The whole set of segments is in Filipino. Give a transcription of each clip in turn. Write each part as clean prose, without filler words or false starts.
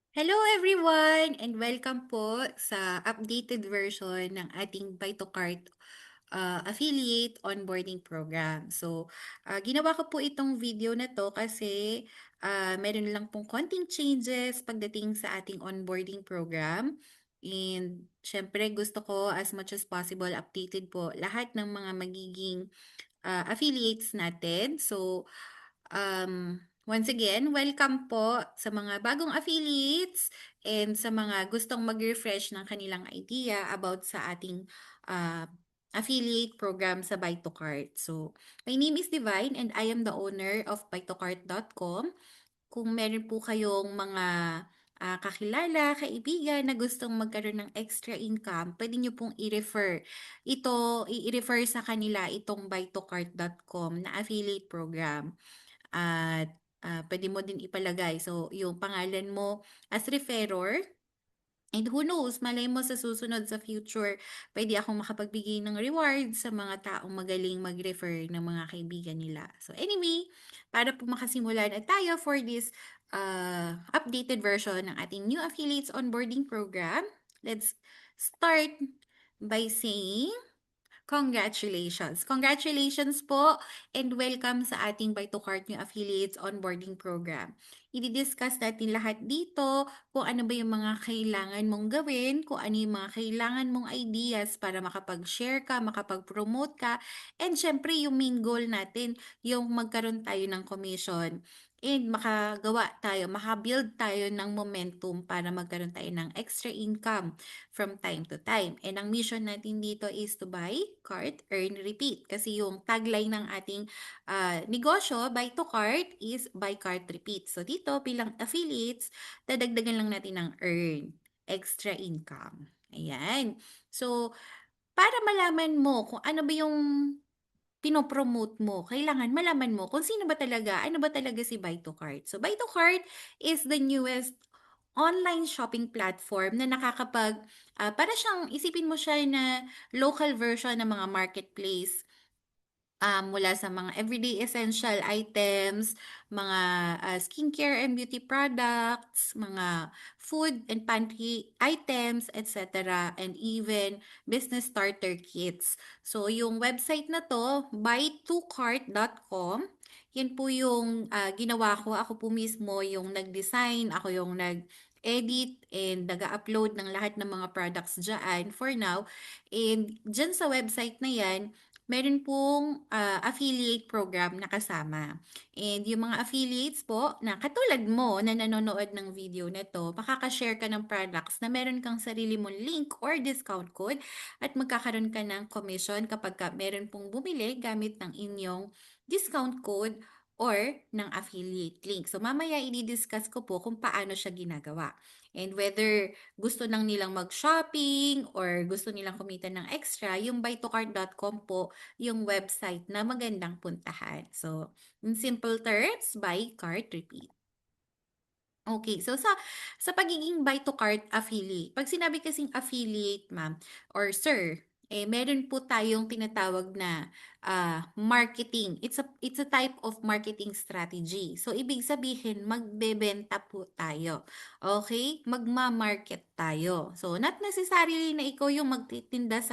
Hello everyone and welcome po sa updated version ng ating BytoCart affiliate onboarding program. Ginawa ko po itong video na to kasi meron lang pong konting changes pagdating sa ating onboarding program. And syempre gusto ko as much as possible updated po lahat ng mga magiging affiliates natin. Once again, welcome po sa mga bagong affiliates and sa mga gustong mag-refresh ng kanilang idea about sa ating uh, affiliate program sa BytoCart. So, my name is Divine and I am the owner of bytocart.com. Kung meron po kayong mga kakilala, kaibigan na gustong magkaroon ng extra income, pwede nyo pong i-refer sa kanila itong bytocart.com na affiliate program. At pwede mo din ipalagay. So, yung pangalan mo as referrer. And who knows, malay mo sa susunod sa future, pwede akong makapagbigay ng reward sa mga taong magaling mag-refer ng mga kaibigan nila. So anyway, para po makasimula na tayo for this updated version ng ating new affiliates onboarding program, let's start by saying congratulations! Congratulations po and welcome sa ating BytoCart New Affiliates Onboarding Program. I-discuss natin lahat dito kung ano ba yung mga kailangan mong gawin, kung ano yung mga kailangan mong ideas para makapag-share ka, makapag-promote ka, and syempre yung main goal natin, yung magkaroon tayo ng commission and makabuild tayo ng momentum para magkaroon tayo ng extra income from time to time. And ang mission natin dito is to buy, cart, earn, repeat. Kasi yung tagline ng ating negosyo, buy to cart, is buy, cart, repeat. So dito, bilang affiliates, dadagdagan lang natin ng earn, extra income. Ayan. So, para malaman mo kung ano ba yung pinopromote mo, kailangan malaman mo kung sino ba talaga, ano ba talaga si Buy to Cart. So, Buy to Cart is the newest online shopping platform na para siyang, isipin mo siya na local version ng mga marketplace mula sa mga everyday essential items, mga skincare and beauty products, mga food and pantry items, etc. And even business starter kits. So, yung website na to, buy2cart.com, yan po yung ginawa ko. Ako po mismo yung nag-design, ako yung nag-edit and nag-upload ng lahat ng mga products dyan for now. And dyan sa website na yan, meron pong affiliate program na kasama. And yung mga affiliates po na katulad mo na nanonood ng video na to, makakashare ka ng products na meron kang sarili mong link or discount code at magkakaroon ka ng commission kapag meron pong bumili gamit ng inyong discount code or ng affiliate link. So mamaya i-discuss ko po kung paano siya ginagawa. And whether gusto nang nilang mag-shopping or gusto nilang kumita ng extra, yung buytocart.com po yung website na magandang puntahan. So, in simple terms, buy, cart, repeat. Okay, so sa pagiging buy to cart affiliate, pag sinabi kasing affiliate, ma'am or sir, meron po tayong tinatawag na marketing. It's a type of marketing strategy. So ibig sabihin, magbebenta po tayo. Okay? Magma-market tayo. So not necessarily na ikaw yung magtitinda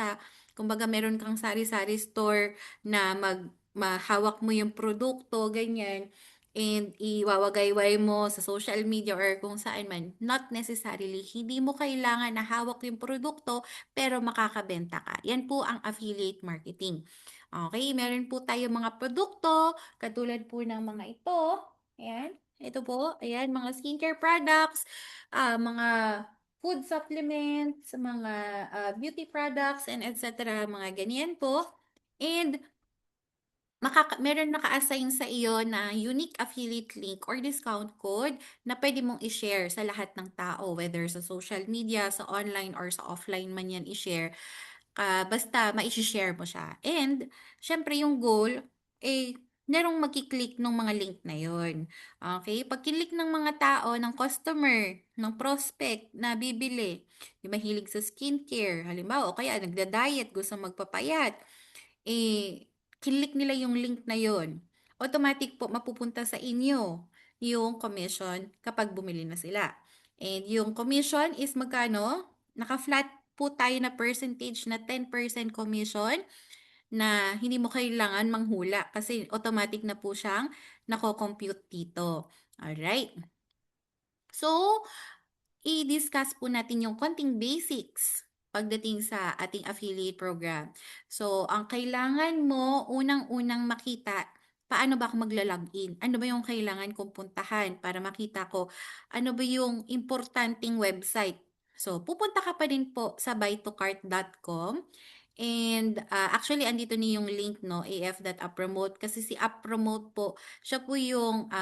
kumbaga meron kang sari-sari store na mahawak mo yung produkto, ganyan and iwawagayway mo sa social media or kung saan man, not necessarily, hindi mo kailangan na hawak yung produkto pero makakabenta ka. Yan po ang affiliate marketing. Okay, meron po tayo mga produkto, katulad po ng mga ito. Ayan, ito po, ayan, mga skincare products, mga food supplements, mga beauty products, and etc. Mga ganyan po. And meron naka-assign sa iyo na unique affiliate link or discount code na pwede mong i-share sa lahat ng tao, whether sa social media, sa online, or sa offline man yan i-share. Basta ma-share mo siya. And, syempre yung goal, merong magkiklik ng mga link na yon. Okay? Pag kilik ng mga tao, ng customer, ng prospect na bibili, yung mahilig sa skincare, halimbawa, o kaya nagda-diet, gusto magpapayat, click nila yung link na yon, automatic po mapupunta sa inyo yung commission kapag bumili na sila. And yung commission is magkano? Naka-flat po tayo na percentage na 10% commission na hindi mo kailangan manghula kasi automatic na po siyang nako-compute dito. Alright. So, i-discuss po natin yung konting basics pagdating sa ating affiliate program. So, ang kailangan mo, unang-unang makita, paano ba ako magla-login? Ano ba yung kailangan kong puntahan para makita ko ano ba yung importanteng website? So, pupunta ka pa din po sa buy2cart.com. And actually, andito ni yung link, no, af.uppromote. Kasi si Uppromote po, siya po yung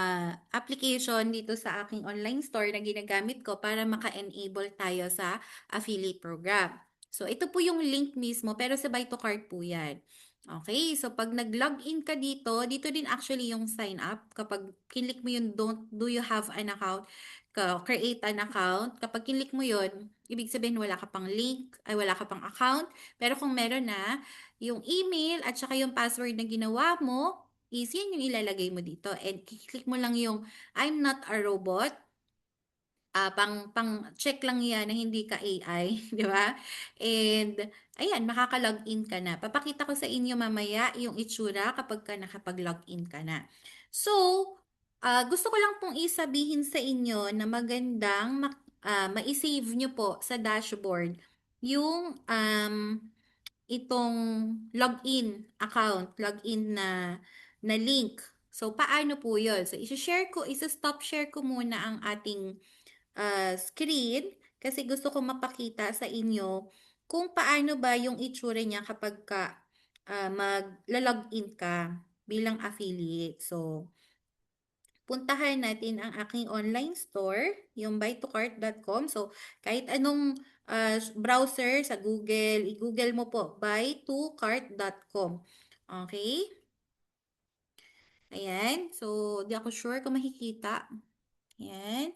application dito sa aking online store na ginagamit ko para maka-enable tayo sa affiliate program. So, ito po yung link mismo, pero sa Buy to Cart po yan. Okay, so pag nag-login ka dito, dito din actually yung sign up. Kapag click mo yung do you have an account, create an account, kapag click mo yun, ibig sabihin wala ka pang link, ay wala ka pang account, pero kung meron na, yung email at saka yung password na ginawa mo, is yan yung ilalagay mo dito. And click mo lang yung I'm not a robot. Pang check lang yan na hindi ka AI, di ba? And ayan, makaka-login ka na. Papakita ko sa inyo mamaya yung itsura kapag ka nakapag-login ka na. So, gusto ko lang pong isabihin sa inyo na magandang ma-save nyo po sa dashboard yung itong login account, login na link. So, paano po yun? So, isa-stop share ko muna ang ating screen kasi gusto ko mapakita sa inyo kung paano ba yung itsura niya kapag ka magla-login ka bilang affiliate. So, puntahan natin ang aking online store, yung buy2cart.com. So, kahit anong browser sa Google, i-google mo po, buy2cart.com. Okay? Ayan. So, di ako sure kung makikita. Ayan.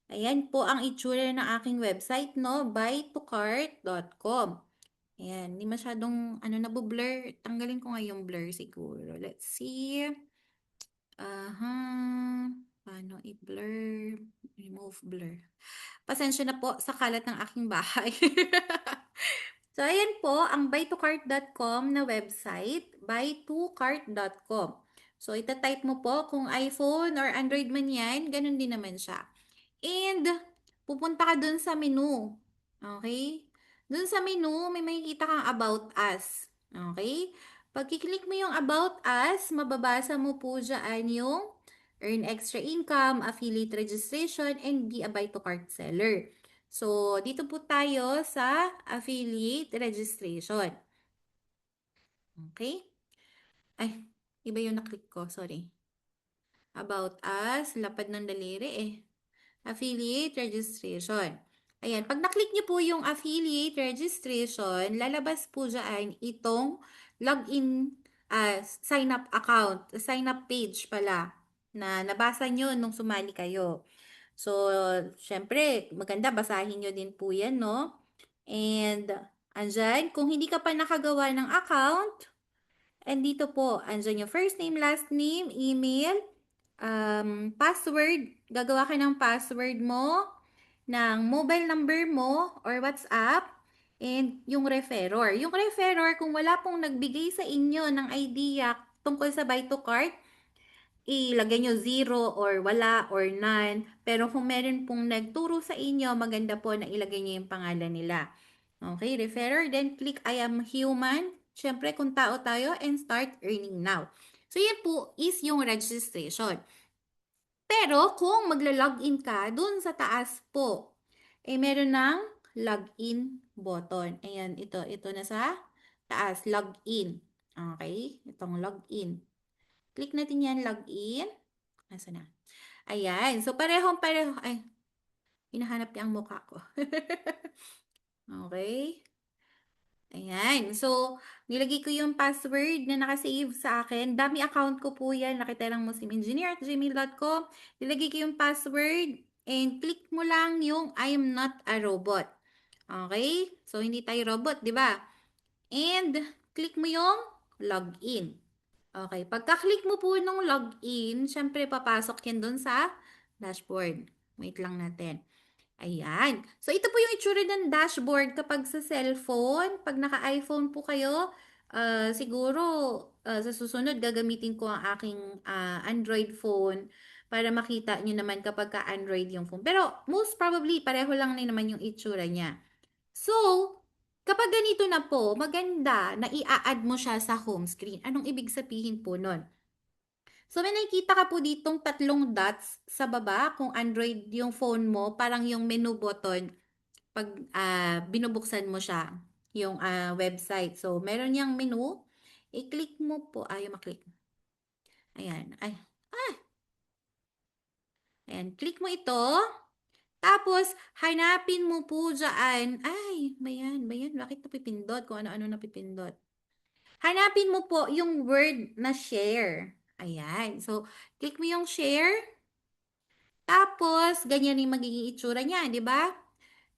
Ayan po ang itsura ng aking website, no? buy2cart.com. Ayan. Hindi masyadong, nabublur. Tanggalin ko nga yung blur siguro. Let's see. Aha. Paano i-blur? Remove blur. Pasensya na po sa kalat ng aking bahay. So, ayan po ang buy2cart.com na website, buy2cart.com. So, itatype mo po kung iPhone or Android man yan, ganun din naman siya. And, pupunta ka dun sa menu. Okay? Dun sa menu, may makikita kang About Us. Okay? Pag kiklik mo yung About Us, mababasa mo po dyan yung Earn Extra Income, Affiliate Registration, and Be a Buy-to-Cart Seller. So, dito po tayo sa Affiliate Registration. Okay? Ay, iba yung naklik ko. Sorry. About Us, lapad ng daliri eh. Affiliate registration. Ayan, pag naklik niyo po yung affiliate registration, lalabas po dyan itong login, sign up account, sign up page pala, na nabasa nyo nung sumali kayo. So, syempre, maganda, basahin nyo din po yan, no? And, andyan, kung hindi ka pa nakagawa ng account, and dito po, andyan yung first name, last name, email, password, gagawa ka ng password mo, ng mobile number mo or WhatsApp, and yung referrer. Yung referrer, kung wala pong nagbigay sa inyo ng idea tungkol sa buy to cart, ilagay nyo 0 or wala or none. Pero kung meron pong nagturo sa inyo, maganda po na ilagay nyo yung pangalan nila. Okay, referrer, then click I am human. Siyempre, kung tao tayo, and start earning now. So, yan po is yung registration. Pero kung magla-login ka, dun sa taas po, meron ng login button. Ayan, ito na sa taas, login. Okay, itong login. Click natin yan, login. Nasa na? Ayan, so parehong-pareho. Ay, hinahanap niya ang mukha ko. Okay. Ayan. So, nilagay ko yung password na nakasave sa akin. Dami account ko po yan. Nakita lang muslimengineer@gmail.com. Nilagay ko yung password and click mo lang yung I am not a robot. Okay? So, hindi tayo robot, di ba? And, click mo yung login. Okay. Pagka-click mo po ng login, syempre papasok yan dun sa dashboard. Wait lang natin. Ayan. So, ito po yung itsura ng dashboard kapag sa cellphone. Pag naka-iPhone po kayo, siguro sa susunod gagamitin ko ang aking Android phone para makita nyo naman kapag ka-Android yung phone. Pero most probably, pareho lang na naman yung itsura niya. So, kapag ganito na po, maganda na i-add mo siya sa home screen. Anong ibig sabihin po nun? So, may nakikita ka po ditong tatlong dots sa baba kung Android yung phone mo, parang yung menu button pag binubuksan mo siya, yung website. So, meron yang menu. I-click mo po. Ayaw maklik. Ayan. Ay, ayan. Click mo ito. Tapos, hanapin mo po dyan. Ay, bayan, bayan. Bakit napipindot? Kung ano-ano napipindot. Hanapin mo po yung word na share. Ayan. So, click mo yung share. Tapos, ganyan yung magiging itsura niya, di ba?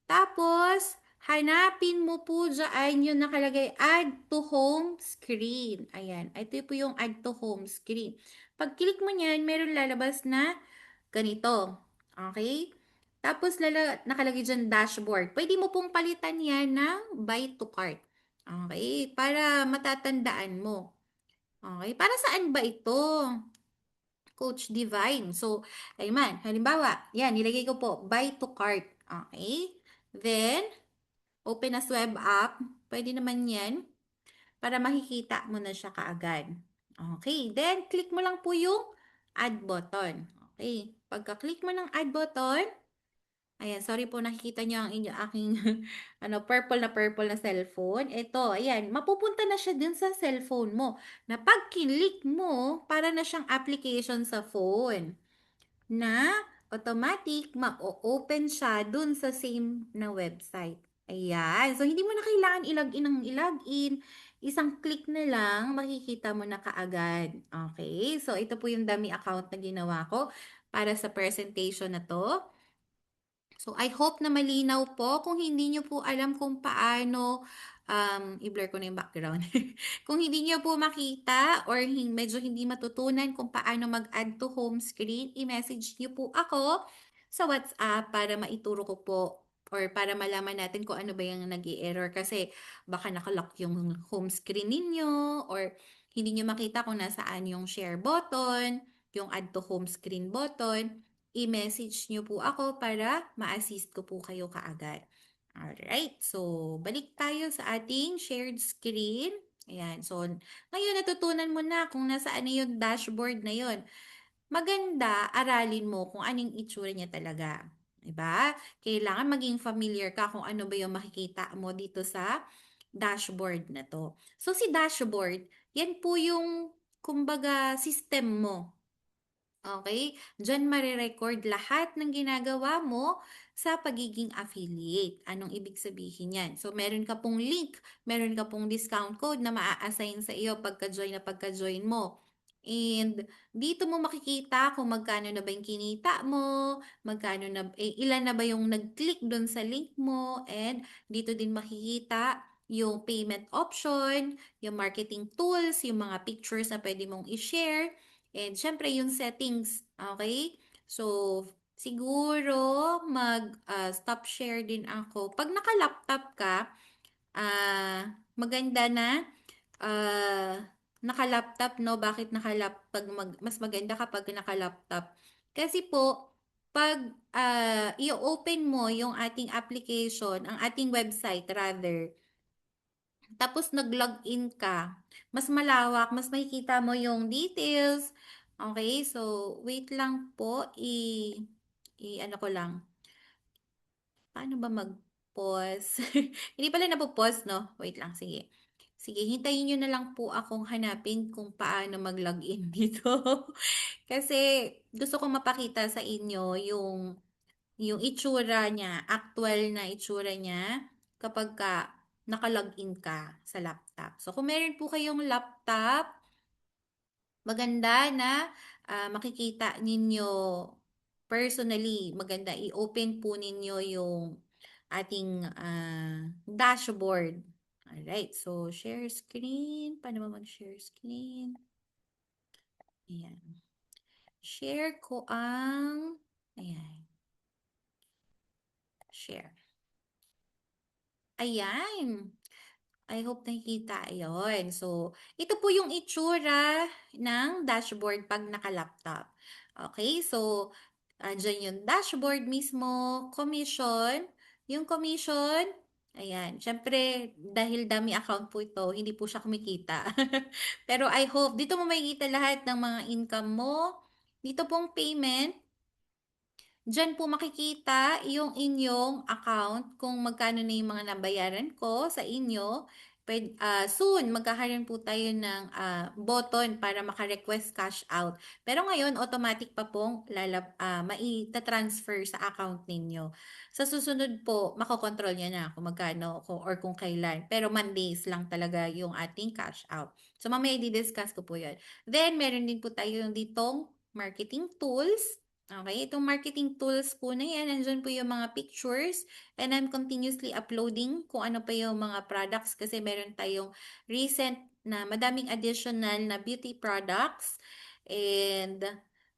Tapos, hanapin mo po dyan yung nakalagay add to home screen. Ayan. Ito po yung add to home screen. Pag click mo niyan, meron lalabas na ganito. Okay? Tapos, nakalagay dyan dashboard. Pwede mo pong palitan yan ng buy to cart. Okay? Para matatandaan mo. Okay? Para saan ba ito? Coach Divine. So, ayun, halimbawa, yan, nilagay ko po, buy to cart. Okay? Then, open as web app. Pwede naman yan para makikita mo na siya kaagad. Okay. Then, click mo lang po yung add button. Okay. Pagka-click mo ng add button, ayan, sorry po, nakikita niyo ang aking purple na cellphone. Ito, ayan, mapupunta na siya dun sa cellphone mo. Na pag click mo, para na siyang application sa phone na automatic ma-open siya dun sa same na website. Ayan. So, hindi mo na kailangan i-login ng i-login. Isang click na lang, makikita mo na kaagad. Okay? So, ito po yung dummy account na ginawa ko para sa presentation na to. So, I hope na malinaw po. Kung hindi nyo po alam kung paano, i-blur ko na yung background. Kung hindi nyo po makita or medyo hindi matutunan kung paano mag-add to home screen, i-message nyo po ako sa WhatsApp para maituro ko po or para malaman natin kung ano ba yung nag error kasi baka nakalock yung home screen ninyo or hindi nyo makita kung nasaan yung share button, yung add to home screen button i-message nyo po ako para ma-assist ko po kayo kaagad. Alright, so balik tayo sa ating shared screen. Ayan, so ngayon natutunan mo na kung nasaan na yung dashboard na yon. Maganda, aralin mo kung anong itsura niya talaga. Diba? Kailangan maging familiar ka kung ano ba yung makikita mo dito sa dashboard na to. So si dashboard, yan po yung kumbaga system mo. Okay? Diyan mare-record lahat ng ginagawa mo sa pagiging affiliate. Anong ibig sabihin yan? So, meron ka pong link, meron ka pong discount code na maa-assign sa iyo pagka-join mo. And dito mo makikita kung magkano na ba yung kinita mo, magkano na, ilan na ba yung nag-click doon sa link mo, and dito din makikita yung payment option, yung marketing tools, yung mga pictures na pwede mong i-share, and syempre yung settings, okay? So, siguro stop share din ako. Pag naka-laptop ka, maganda na naka-laptop, no? Bakit naka-laptop? Mas maganda kapag naka-laptop. Kasi po, pag i-open mo yung ating application, ang ating website rather, tapos nag-login ka, mas malawak, mas makikita mo yung details. Okay, so wait lang po, ano ko lang. Paano ba mag-pause? Hindi pala napo-pause, no? Wait lang, sige. Sige, hintayin nyo na lang po akong hanapin kung paano mag-login dito. Kasi gusto kong mapakita sa inyo yung itsura niya, actual na itsura niya kapag naka-login ka sa laptop. So, kung meron po kayong laptop, maganda na makikita ninyo personally, maganda i-open po ninyo yung ating dashboard. Alright, so share screen. Paano ba mag-share screen? Ayan. Share ko ang, ayan. share. Ayan. I hope nakikita, ayun. So, ito po yung itsura ng dashboard 'pag naka-laptop. Okay, so andiyan yung dashboard mismo, commission, yung commission, ayan. Siyempre dahil dummy account po ito, hindi po siya kumikita. Pero I hope dito mo makikita lahat ng mga income mo. Dito pong payment, diyan po makikita yung inyong account kung magkano na yung mga nabayaran ko sa inyo. Soon, magkakaroon po tayo ng button para maka-request cash out. Pero ngayon, automatic pa pong maita-transfer sa account ninyo. Sa susunod po, makokontrol niya na kung magkano or kung kailan. Pero Mondays lang talaga yung ating cash out. So mamaya i-discuss ko po yun. Then, meron din po tayo ditong marketing tools. Okay, itong marketing tools po na yan, nandyan po yung mga pictures and I'm continuously uploading kung ano pa yung mga products kasi meron tayong recent na madaming additional na beauty products and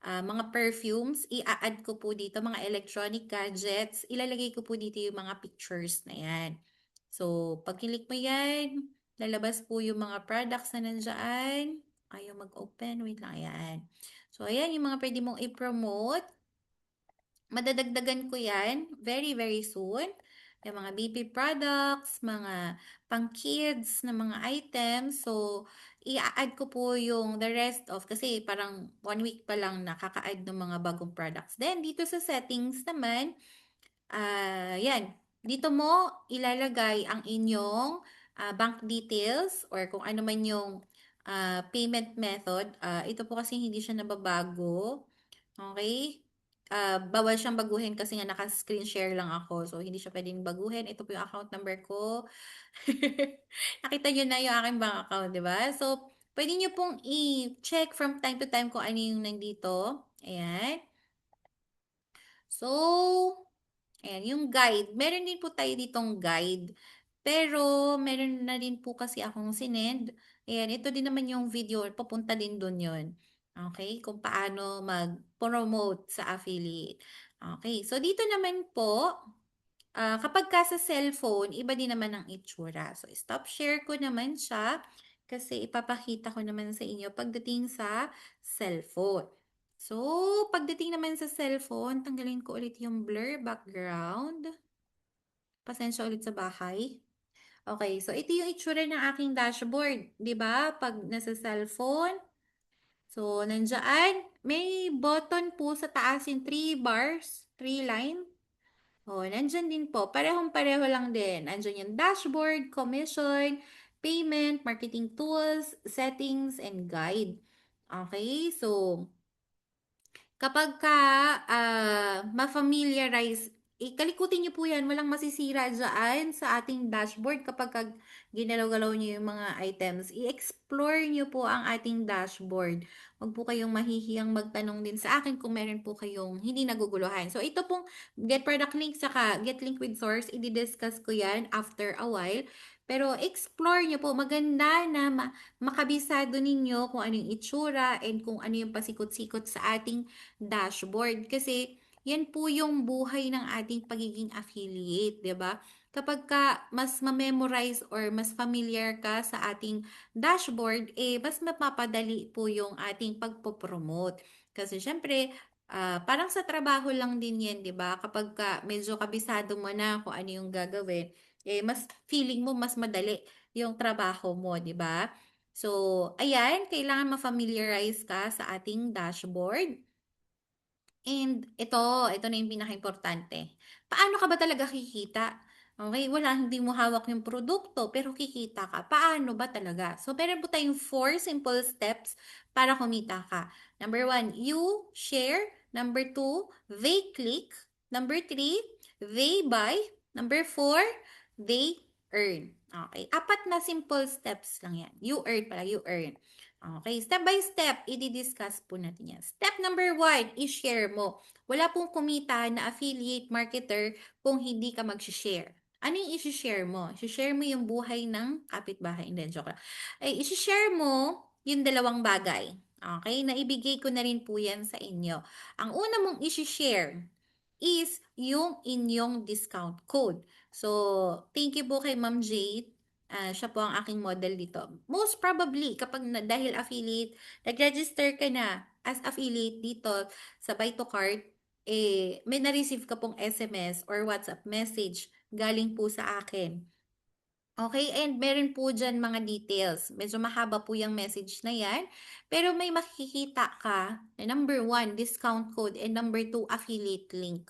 mga perfumes. I-add ko po dito, mga electronic gadgets. Ilalagay ko po dito yung mga pictures na yan. So, pag click mo yan, lalabas po yung mga products na nandyan. Ayaw mag-open. Wait lang. Ayan. So, ayan yung mga pwede mong i-promote. Madadagdagan ko yan very, very soon. Yung mga baby products, mga pang-kids na mga items. So, i-add ko po yung the rest of, kasi parang 1 week pa lang nakaka-add ng mga bagong products. Then, dito sa settings naman, yan. Dito mo ilalagay ang inyong bank details or kung ano man yung payment method. Ito po kasi hindi siya nababago. Okay? Bawal siyang baguhin kasi nga naka-screen share lang ako. So, hindi siya pwedeng baguhin. Ito po yung account number ko. Nakita nyo na yung aking bank account, di ba? So, pwede nyo pong i-check from time to time kung ano yung nandito. Ayan. So, ayan, yung guide. Meron din po tayo ditong guide. Pero, meron na din po kasi akong sinend. Ayan, ito din naman yung video. Papunta din dun yun. Okay? Kung paano mag-promote sa affiliate. Okay. So, dito naman po, kapag ka sa cellphone, iba din naman ang itsura. So, stop share ko naman siya kasi ipapakita ko naman sa inyo pagdating sa cellphone. So, pagdating naman sa cellphone, tanggalin ko ulit yung blur background. Pasensya ulit sa bahay. Okay, so ito yung itsura ng aking dashboard. 'Di ba? Pag nasa cellphone, so nandiyan, may button po sa taas yung 3 bars, 3 line. Oh, nandiyan din po. Parehong-pareho lang din. Nandiyan yung dashboard, commission, payment, marketing tools, settings, and guide. Okay, so kapagka, ma-familiarize, kalikutin niyo po 'yan, walang masisira diyan sa ating dashboard kapagka ginalaw-galaw niyo yung mga items. I-explore niyo po ang ating dashboard. Huwag po kayong mahihiyang magtanong din sa akin kung meron po kayong hindi naguguluhan. So, ito pong get product link saka get link with source, i-discuss ko 'yan after a while. Pero explore niyo po, maganda na makabisado ninyo kung ano yung itsura and kung ano yung pasikot-sikot sa ating dashboard. Kasi yan po yung buhay ng ating pagiging affiliate, 'di ba? Kapag ka mas ma-memorize or mas familiar ka sa ating dashboard, mas mapapadali po yung ating pagpo-promote. Kasi syempre, parang sa trabaho lang din yan, 'di ba? Kapag ka medyo kabisado mo na kung ano yung gagawin, mas feeling mo mas madali yung trabaho mo, 'di ba? So, ayan, kailangan ma-familiarize ka sa ating dashboard. And ito na yung pinakaimportante. Paano ka ba talaga kikita? Okay, wala, hindi mo hawak yung produkto, pero kikita ka. Paano ba talaga? So, meron po tayong 4 simple steps para kumita ka. Number 1, you share. Number 2, they click. Number 3, they buy. Number 4, they earn. Okay, 4 na simple steps lang yan. You earn pala, you earn. Okay, step by step, i-discuss po natin yan. Step number 1, i-share mo. Wala pong kumita na affiliate marketer kung hindi ka mag-share. Ano yung i-share mo? I-share mo yung buhay ng kapitbahay. Hindi, joke lang. Ay, i-share mo yung 2 bagay. Okay, naibigay ko na rin po yan sa inyo. Ang una mong i-share, is yung inyong discount code. So, thank you po kay Ma'am Jade. Siya po ang aking model dito. Most probably, kapag dahil affiliate, nag-register ka na as affiliate dito sa Buy to Cart, may na-receive ka pong SMS or WhatsApp message galing po sa akin. Okay, and meron po diyan mga details. Medyo mahaba po yung message na yan, pero may makikita ka na number one, discount code, and number two, affiliate link.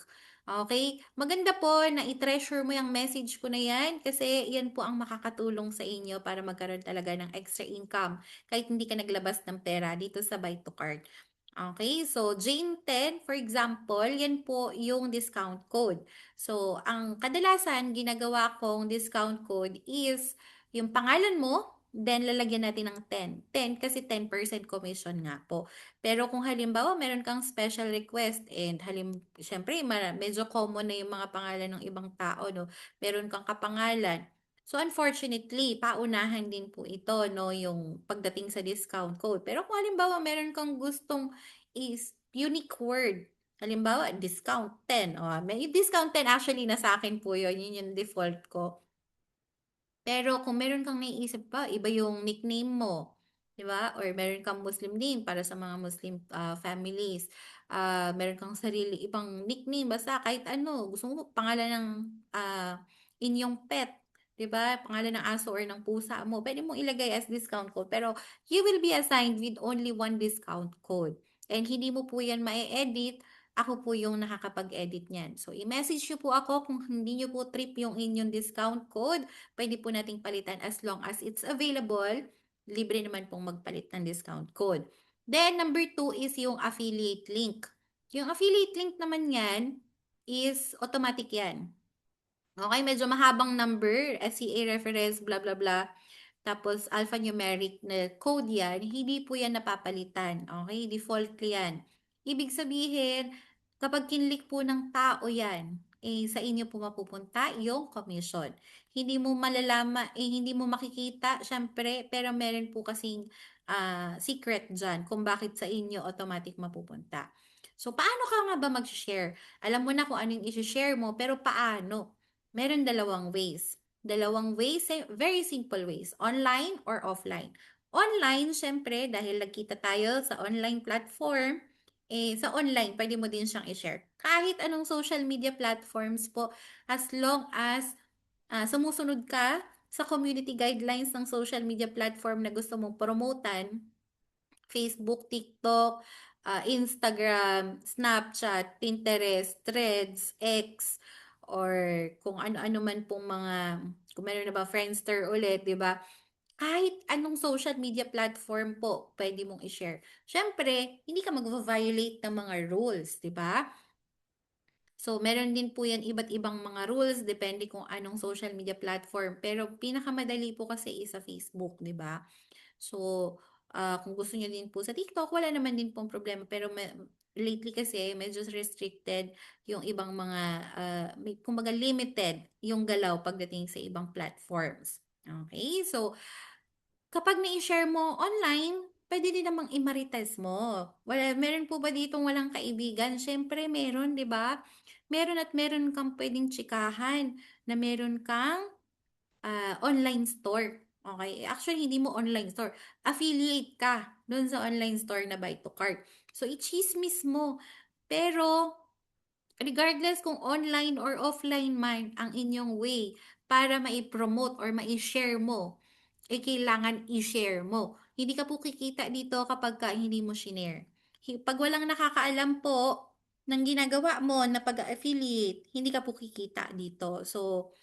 Okay, maganda po na i-treasure mo yung message ko na yan kasi yan po ang makakatulong sa inyo para magkaroon talaga ng extra income kahit hindi ka naglabas ng pera dito sa Buy to Cart. Okay, so Jane 10, for example, yan po yung discount code. So, ang kadalasan ginagawa kong discount code is yung pangalan mo, then lalagyan natin ng 10. 10 kasi 10% commission nga po. Pero kung halimbawa meron kang special request and syempre medyo common na yung mga pangalan ng ibang tao, no? Meron kang kapangalan. So, unfortunately, paunahan din po ito, no, yung pagdating sa discount code. Pero kung halimbawa meron kang gustong is unique word, halimbawa, discount 10. Oh, may discount 10 actually na sa akin po yun. Yun yung default ko. Pero kung meron kang naiisip pa, iba yung nickname mo, 'di ba? Or meron kang Muslim name para sa mga Muslim families. Meron kang sarili ibang nickname basta kahit ano, gusto mo pangalan ng inyong pet, 'di ba? Pangalan ng aso or ng pusa mo. Pwede mong ilagay as discount code, pero you will be assigned with only one discount code. And hindi mo po 'yan ma-edit. Ako po yung nakakapag-edit niyan. So, i-message niyo po ako kung hindi niyo po trip yung inyong discount code, pwede po nating palitan as long as it's available. Libre naman pong magpalit ng discount code. Then, number two is yung affiliate link. Yung affiliate link naman yan is automatic yan. Okay, medyo mahabang number, SCA reference, blah, blah, blah. Tapos, alphanumeric na code yan, hindi po yan napapalitan. Okay, default yan. Ibig sabihin, kapag kinlik po ng tao yan, sa inyo po mapupunta yung commission. Hindi mo malalaman, hindi mo makikita, syempre, pero meron po kasing secret dyan kung bakit sa inyo automatic mapupunta. So, paano ka nga ba mag-share? Alam mo na kung ano yung i-share mo, pero paano? Meron dalawang ways. Dalawang ways, very simple ways. Online or offline. Online, syempre, dahil nagkita tayo sa online platform, sa online, pwede mo din siyang i-share. Kahit anong social media platforms po, as long as sumusunod ka sa community guidelines ng social media platform na gusto mong promotan, Facebook, TikTok, Instagram, Snapchat, Pinterest, Threads, X, or kung ano-ano man pong mga, kung meron na ba Friendster ulit, di ba? Kahit anong social media platform po, pwede mong i-share. Siyempre, hindi ka mag-violate ng mga rules, di ba? So, meron din po yan iba't ibang mga rules, depende kung anong social media platform. Pero pinakamadali po kasi is sa Facebook, di ba? So, kung gusto niyo din po sa TikTok, wala naman din pong problema. Pero lately kasi, medyo restricted yung ibang mga, kumbaga limited yung galaw pagdating sa ibang platforms. Okay? So, kapag na-share mo online, pwede din namang i-marites mo. Meron po ba ditong walang kaibigan? Siyempre meron, di ba? Meron at meron kang pwedeng tsikahan na meron kang online store. Okay? Actually, hindi mo online store. Affiliate ka doon sa online store na Buy to Cart. So, i-chismis mo. Pero, regardless kung online or offline man ang inyong way para mai-promote or mai-share mo, kailangan i-share mo. Hindi ka po kikita dito kapag hindi mo shinare. Pag walang nakakaalam po ng ginagawa mo na pag-affiliate, hindi ka po kikita dito. So,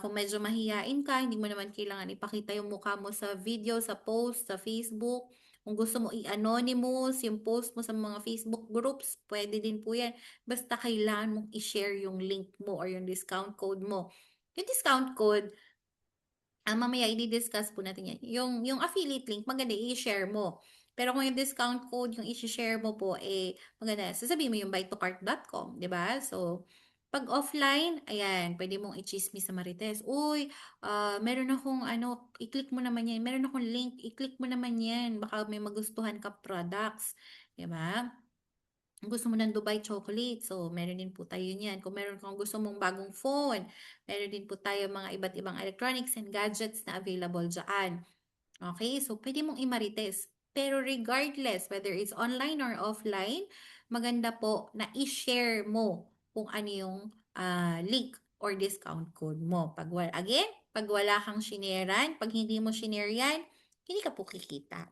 kung medyo mahiyain ka, hindi mo naman kailangan ipakita yung mukha mo sa video, sa post, sa Facebook. Kung gusto mo i-anonymous yung post mo sa mga Facebook groups, pwede din po yan. Basta kailangan mong i-share yung link mo or yung discount code mo. Yung discount code, mamaya i-discuss po natin yan. Yung affiliate link, maganda i-share mo. Pero kung yung discount code, yung i-share mo po, maganda. Sasabihin mo yung buytocart.com, di ba? So, pag offline, ayan, pwede mong i-chismis sa Marites. Uy, meron akong ano, i-click mo naman yan. Meron akong link, i-click mo naman yan. Baka may magustuhan ka products. Di ba? Kung gusto mo ng Dubai chocolate, so meron din po tayo niyan. Kung meron kang gusto mong bagong phone, meron din po tayo mga iba't ibang electronics and gadgets na available dyan. Okay, so pwede mong i-marites. Pero regardless, whether it's online or offline, maganda po na i-share mo kung ano yung link or discount code mo. Again, pag wala kang shineran, pag hindi mo shinare yan, hindi ka po kikita.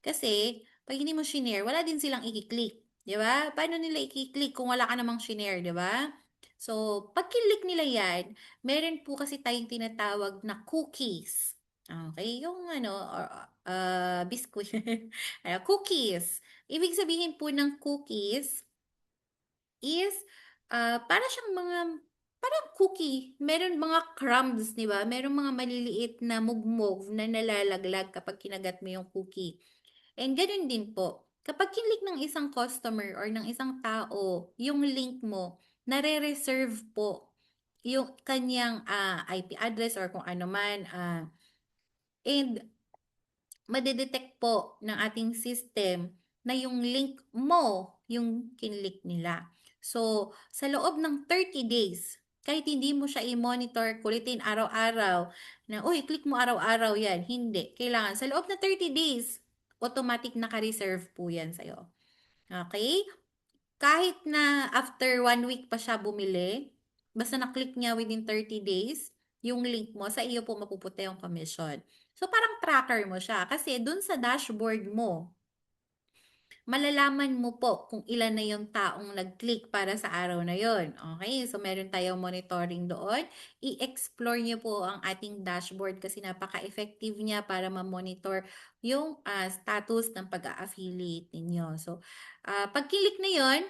Kasi, pag hindi mo shinare, wala din silang i-click. Di ba? Paano nila i-click kung wala ka namang shinare, di ba? So, pag kinlik nila yan, meron po kasi tayong tinatawag na cookies. Okay, yung ano, biscuit, cookies. Ibig sabihin po ng cookies is para siyang mga parang cookie. Meron mga crumbs, di ba? Meron mga maliliit na mugmog na nalalaglag kapag kinagat mo yung cookie. And ganun din po. Kapag kinlik ng isang customer or ng isang tao yung link mo, nare-reserve po yung kanyang IP address or kung ano man. And madedetect po ng ating system na yung link mo yung kinlik nila. So, sa loob ng 30 days, kahit hindi mo siya i-monitor, kulitin araw-araw, na, uy, click mo araw-araw yan. Hindi. Kailangan, sa loob ng 30 days, automatic naka-reserve po yan sa'yo. Okay? Kahit na after 1 week pa siya bumili, basta na-click niya within 30 days, yung link mo, sa iyo po mapupunta yung commission. So, parang tracker mo siya. Kasi dun sa dashboard mo, malalaman mo po kung ilan na yung taong nag-click para sa araw na yon. Okay? So, meron tayong monitoring doon. I-explore niyo po ang ating dashboard kasi napaka-effective niya para ma-monitor yung status ng pag-a-affiliate ninyo. So, pag click na yon,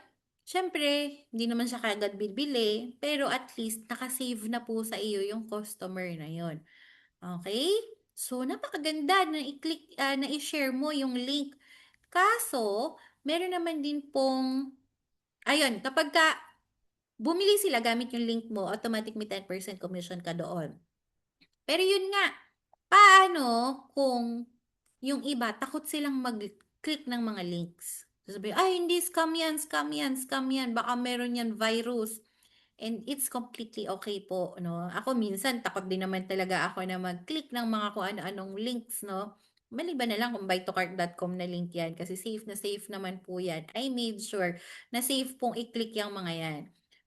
syempre, hindi naman siya kagad bibili, pero at least nakasave na po sa iyo yung customer na yon. Okay? So, napakaganda na i-click, na i-share mo yung link. Kaso, meron naman din pong, ayun, kapag bumili sila gamit yung link mo, automatic may 10% commission ka doon. Pero yun nga, paano kung yung iba, takot silang mag-click ng mga links? Sasabihin, ay, hindi, scam yan, scam yan, scam yan. Baka meron yan virus. And it's completely okay po, no? Ako minsan, takot din naman talaga ako na mag-click ng mga kung ano-anong links, no? Maliban na lang kung buytocart.com na link yan kasi safe na safe naman po yan. I made sure na safe pong i-click yung mga yan.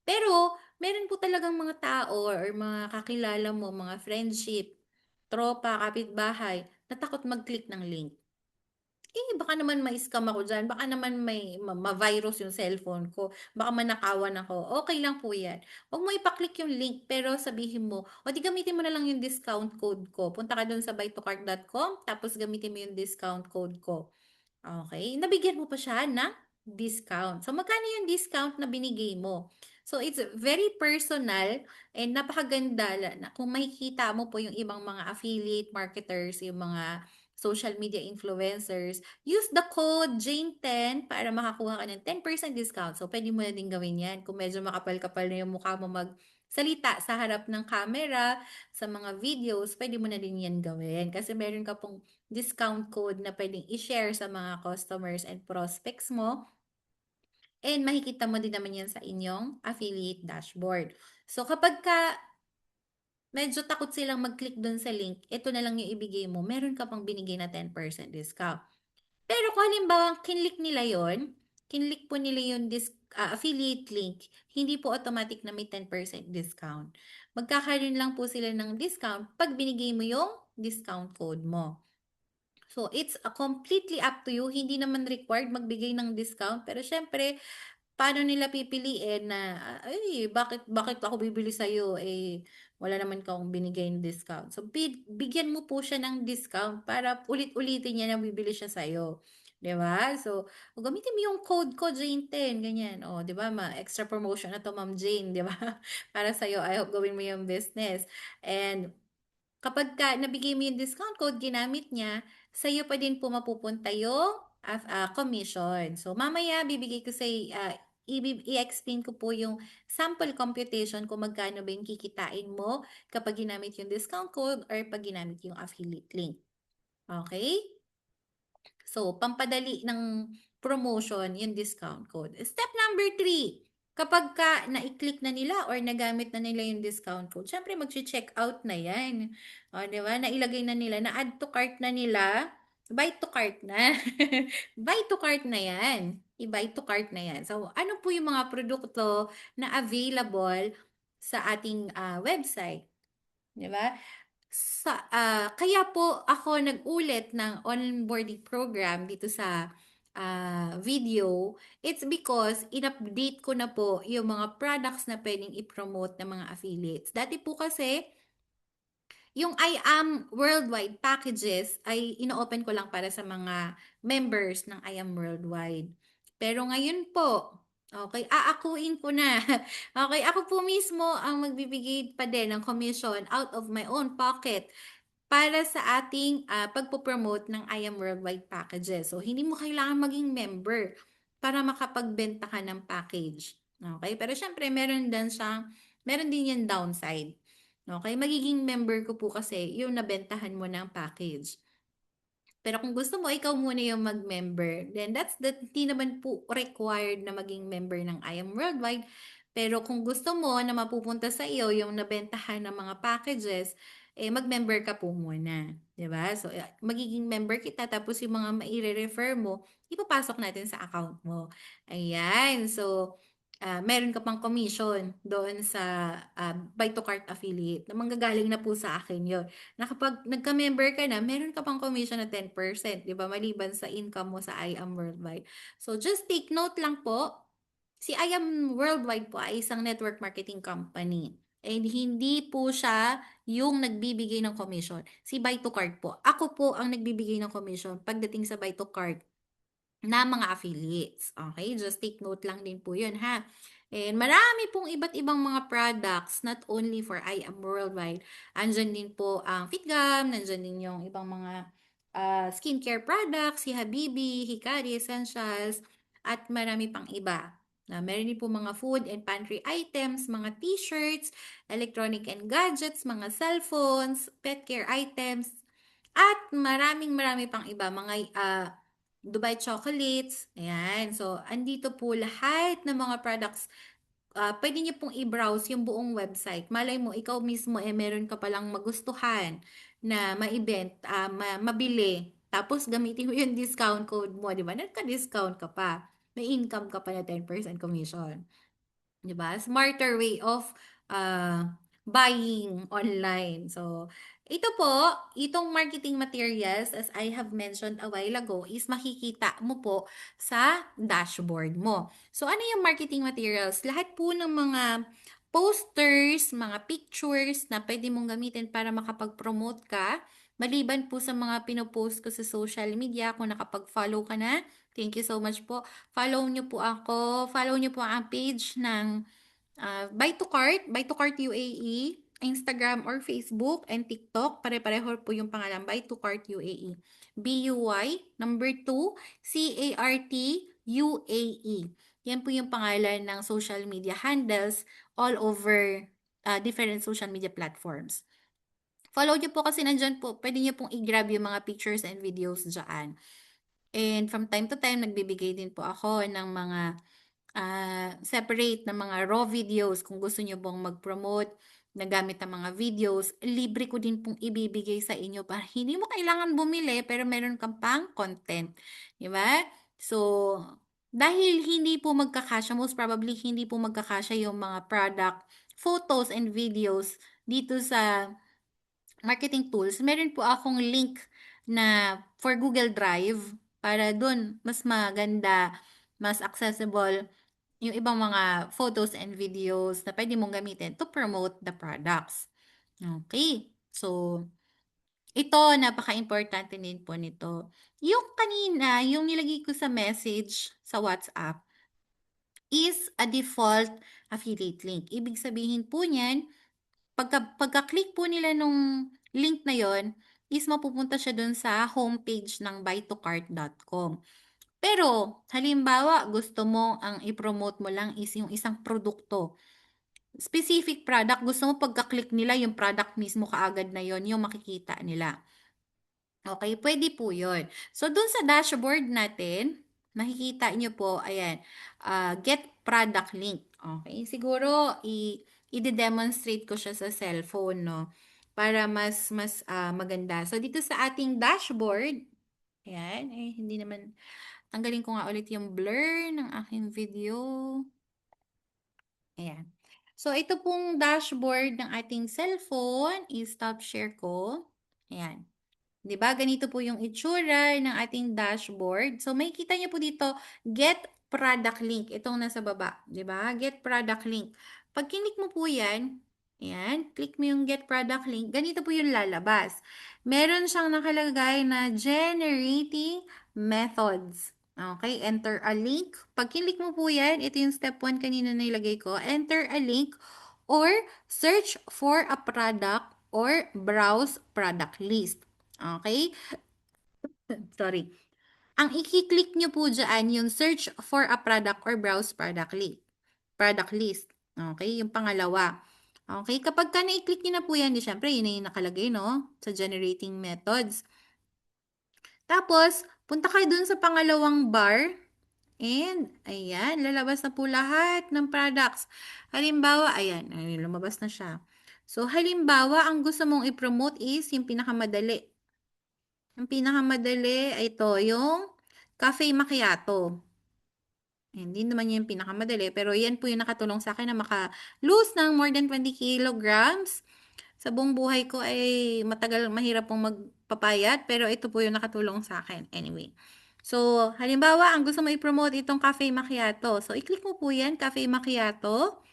Pero, meron po talagang mga tao or mga kakilala mo, mga friendship, tropa, kapitbahay, na takot mag-click ng link. Baka naman ma-scam ako diyan, baka naman may ma-virus yung cellphone ko, baka manakawan ako, okay lang po 'yan. Huwag mo ipa-click yung link pero sabihin mo, "O di gamitin mo na lang yung discount code ko. Punta ka dun sa buytocart.com tapos gamitin mo yung discount code ko." Okay, nabigyan mo pa siya ng discount. So, magkano yung discount na binigay mo? So, it's very personal and napakaganda na kung makikita mo po yung ibang mga affiliate marketers, yung mga social media influencers, use the code Jane10 para makakuha ka ng 10% discount. So, pwede mo na din gawin yan. Kung medyo makapal-kapal na yung mukha mo magsalita sa harap ng camera, sa mga videos, pwede mo na din yan gawin. Kasi meron ka pong discount code na pwedeng i-share sa mga customers and prospects mo. And makikita mo din naman yan sa inyong affiliate dashboard. So kapag medyo takot silang mag-click dun sa link, ito na lang yung ibigay mo, meron ka pang binigay na 10% discount. Pero kung halimbawa kinlik nila yon, kinlik po nila yung affiliate link, hindi po automatic na may 10% discount. Magkakaroon lang po sila ng discount pag binigay mo yung discount code mo. So, it's completely up to you. Hindi naman required magbigay ng discount. Pero syempre, paano nila pipiliin na, ay, bakit ako bibili sa'yo? Wala naman kang binigay ng discount. So, bigyan mo po siya ng discount para ulit-ulitin niya na bibili siya sa'yo. 'Di ba? So, gamitin mo yung code ko, Jane10, ganyan. O, 'di ba? Extra promotion na to, Ma'am Jane, 'di ba? Para sa'yo, I hope gawin mo yung business. And kapagka nabigay mo yung discount code, ginamit niya, sa'yo pa din po mapupunta yung commission. So, mamaya bibigay ko i-explain ko po yung sample computation kung magkano ba yung kikitain mo kapag ginamit yung discount code or pag ginamit yung affiliate link. Okay? So, pampadali ng promotion, yung discount code. Step number 3, kapag ka na-click na nila or nagamit na nila yung discount code, syempre mag-check out na yan. O, di ba? Nailagay na nila, na-add to cart na nila, buy to cart na. Buy to cart na yan. I-buy to cart na yan. So, ano po yung mga produkto na available sa ating website? Di ba? Kaya po ako nag-ulit ng onboarding program dito sa video. It's because in-update ko na po yung mga products na pwedeng i-promote ng mga affiliates. Dati po kasi, yung I Am Worldwide packages ay ino-open ko lang para sa mga members ng I Am Worldwide. Pero ngayon po, okay, aakuin ko na. Okay, ako po mismo ang magbibigay pa din ng commission out of my own pocket para sa ating pagpo-promote ng I Am Worldwide packages. So, hindi mo kailangan maging member para makapagbenta ka ng package. Okay? Pero syempre, meron din yung downside. Okay? Magiging member ko po kasi yung nabentahan mo ng package. Pero kung gusto mo, ikaw muna yung mag-member. Then hindi naman po required na maging member ng I Am Worldwide. Pero kung gusto mo na mapupunta sa iyo yung nabentahan ng mga packages, mag-member ka po muna. 'Di ba? So, magiging member kita tapos yung mga maire-refer mo, ipapasok natin sa account mo. Ayan. So, meron ka pang commission doon sa Buy to Cart affiliate na manggagaling na po sa akin yon, na kapag nagka-member ka na, meron ka pang commission na 10%, 'di ba? Maliban sa income mo sa I Am Worldwide. So just take note lang po, si I Am Worldwide po ay isang network marketing company. And hindi po siya yung nagbibigay ng commission. Si Buy to Cart po. Ako po ang nagbibigay ng commission pagdating sa Buy to Cart na mga affiliates. Okay? Just take note lang din po yun, ha? And marami pong iba't ibang mga products, not only for I Am Worldwide. Andyan din po ang FitGum, nandyan din yung ibang mga skincare products, si Habibi, Hikari Essentials, at marami pang iba. Meron din po mga food and pantry items, mga t-shirts, electronic and gadgets, mga cellphones, pet care items, at marami pang iba, mga Dubai chocolates, ayan. So, andito po lahat ng mga products. Pwede niyo pong i-browse yung buong website. Malay mo, ikaw mismo meron ka palang magustuhan na ma-event, mabili. Tapos gamitin mo yung discount code mo, di ba? Nagka-discount ka pa. May income ka pa na 10% commission. 'Di ba? Smarter way of buying online. So, ito po, itong marketing materials, as I have mentioned a while ago, is makikita mo po sa dashboard mo. So, ano yung marketing materials? Lahat po ng mga posters, mga pictures na pwede mong gamitin para makapag-promote ka. Maliban po sa mga pinopost ko sa social media, kung nakapag-follow ka na, thank you so much po. Follow nyo po ako. Follow nyo po ang page ng Buy to Cart UAE, Instagram or Facebook, and TikTok. Pare-pareho po yung pangalan, Buy to Cart UAE. BUY, number 2, CART UAE. Yan po yung pangalan ng social media handles all over different social media platforms. Follow nyo po kasi nandyan po, pwede nyo pong i-grab yung mga pictures and videos dyan. And from time to time, nagbibigay din po ako ng mga separate na mga raw videos kung gusto nyo pong mag-promote na gamit ng mga videos. Libre ko din pong ibibigay sa inyo para hindi mo kailangan bumili pero meron kang pang content. Di ba? So, dahil hindi po magkakasya, most probably hindi po magkakasya yung mga product, photos and videos dito sa marketing tools, meron po akong link na for Google Drive para dun mas maganda, mas accessible yung ibang mga photos and videos na pwede mong gamitin to promote the products. Okay. So, ito, napaka-importante din po nito. Yung kanina, yung nilagay ko sa message sa WhatsApp is a default affiliate link. Ibig sabihin po niyan, pagka-click po nila nung link na yon is mapupunta siya dun sa homepage ng buytocart.com. Pero, halimbawa, gusto mo ang i-promote mo lang is yung isang produkto. Specific product, gusto mo pagka-click nila yung product mismo kaagad na yon yung makikita nila. Okay, pwede po yun. So, dun sa dashboard natin, makikita nyo po, ayan, get product link. Okay, siguro i-demonstrate ko siya sa cellphone, no? Para mas maganda. So, dito sa ating dashboard, ayan, hindi naman, tanggalin ko nga ulit yung blur ng aking video. Ayan. So, ito pong dashboard ng ating cellphone, i-stop share ko. Ayan. 'Di ba? Ganito po yung itsura ng ating dashboard. So, makikita niyo po dito, get product link. Itong nasa baba, 'di ba? Get product link. Pag kinik mo po 'yan, ayan, click mo yung get product link, ganito po yung lalabas. Meron siyang nakalagay na generating methods. Okay, enter a link. Pag kinik mo po 'yan, ito yung step 1 kanina na nilagay ko. Enter a link or search for a product or browse product list. Okay? Sorry. Ang i-click nyo po dyan, yung search for a product or browse product list. Product list. Okay? Yung pangalawa. Okay? Kapag ka na-click nyo na po yan, di syempre, yun na yung nakalagay, no? Sa generating methods. Tapos, punta kayo dun sa pangalawang bar. And, ayan, lalabas na po lahat ng products. Halimbawa, ayan, lumabas na siya. So, halimbawa, ang gusto mong i-promote is yung pinakamadali. Ang pinakamadali ay ito, yung cafe macchiato. Hindi naman yung pinakamadali, pero yan po yung nakatulong sa akin na maka-lose ng more than 20 kilograms. Sa buong buhay ko ay matagal, mahirap pong magpapayat, pero ito po yung nakatulong sa akin. Anyway. So, halimbawa, ang gusto mo i-promote itong cafe macchiato. So, i-click mo po yan, cafe macchiato.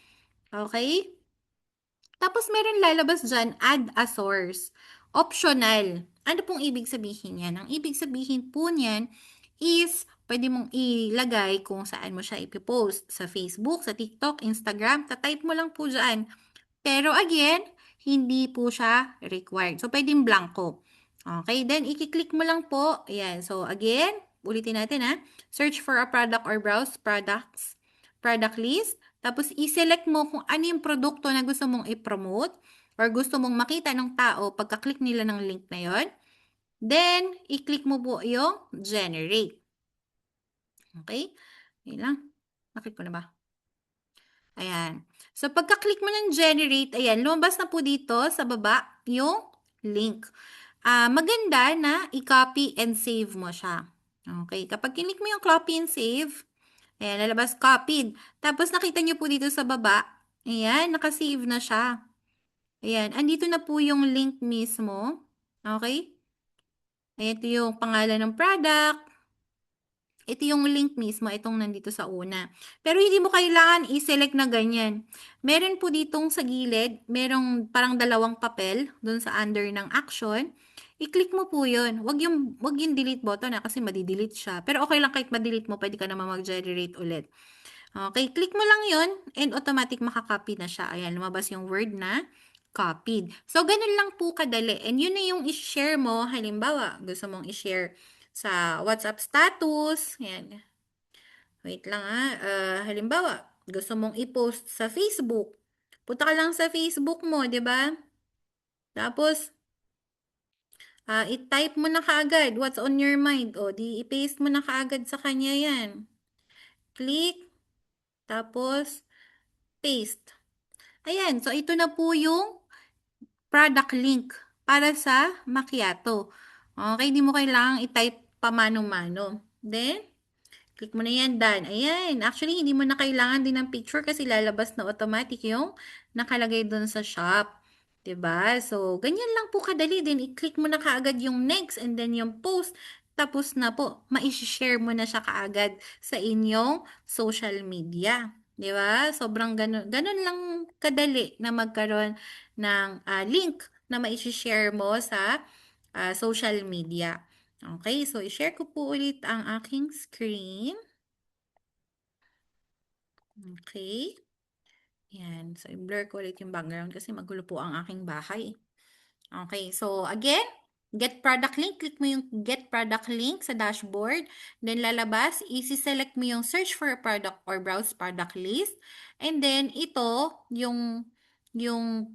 Okay? Tapos meron lalabas dyan, add a source. Optional. Ano pong ibig sabihin yan? Ang ibig sabihin po niyan is pwede mong ilagay kung saan mo siya ipipost. Sa Facebook, sa TikTok, Instagram. Tatype mo lang po dyan. Pero again, hindi po siya required. So, pwedeng blanco. Okay, then i-click mo lang po. Ayan. So, again, ulitin natin ha. Search for a product or browse products, product list. Tapos, i-select mo kung ano yung produkto na gusto mong i-promote or gusto mong makita ng tao pagka-click nila ng link na yon. Then, i-click mo po yung generate. Okay? Yun lang. Nakit ko na ba? Ayan. So, pagka-click mo ng generate, ayan, lumabas na po dito sa baba yung link. Maganda na i-copy and save mo siya. Okay. Kapag kinik mo yung copy and save, ayan, lalabas copied. Tapos, nakita nyo po dito sa baba, ayan, nakasave na siya. Ayan, andito na po yung link mismo. Okay? Ayan, ito yung pangalan ng product. Ito yung link mismo, itong nandito sa una. Pero hindi mo kailangan i-select na ganyan. Meron po ditong sa gilid, merong parang dalawang papel dun sa under ng action. I-click mo po yun. Wag yung delete button kasi madi-delete siya. Pero okay lang kahit ma-delete mo, pwede ka naman mag-generate ulit. Okay, click mo lang yun and automatic makakopy na siya. Ayan, lumabas yung word na copied. So, ganun lang po kadali. And yun na yung i-share mo. Halimbawa, gusto mong i-share sa WhatsApp status. Yan. Wait lang halimbawa, gusto mong i-post sa Facebook. Punta ka lang sa Facebook mo, di ba? Tapos, i-type mo na kaagad what's on your mind. O, di i-paste mo na kaagad sa kanya yan. Click, tapos, paste. Ayan, so ito na po yung product link para sa macchiato. Okay, di mo kailangang i-type pa mano-mano. Then, click mo na yan, done. Ayan. Actually, hindi mo na kailangan din ng picture kasi lalabas na automatic yung nakalagay doon sa shop. 'Di ba? So, ganyan lang po kadali din. I-click mo na kaagad yung next and then yung post. Tapos na po, ma-share mo na siya kaagad sa inyong social media. 'Di ba? Sobrang ganun, ganun lang kadali na magkaroon ng link na ma-share mo sa social media. Okay, so i-share ko po ulit ang aking screen. Okay. Yan. So, i-blur ko ulit yung background kasi magulo po ang aking bahay. Okay. So, again, get product link. Click mo yung get product link sa dashboard. Then, lalabas. Isi-select mo yung search for a product or browse product list. And then, ito, yung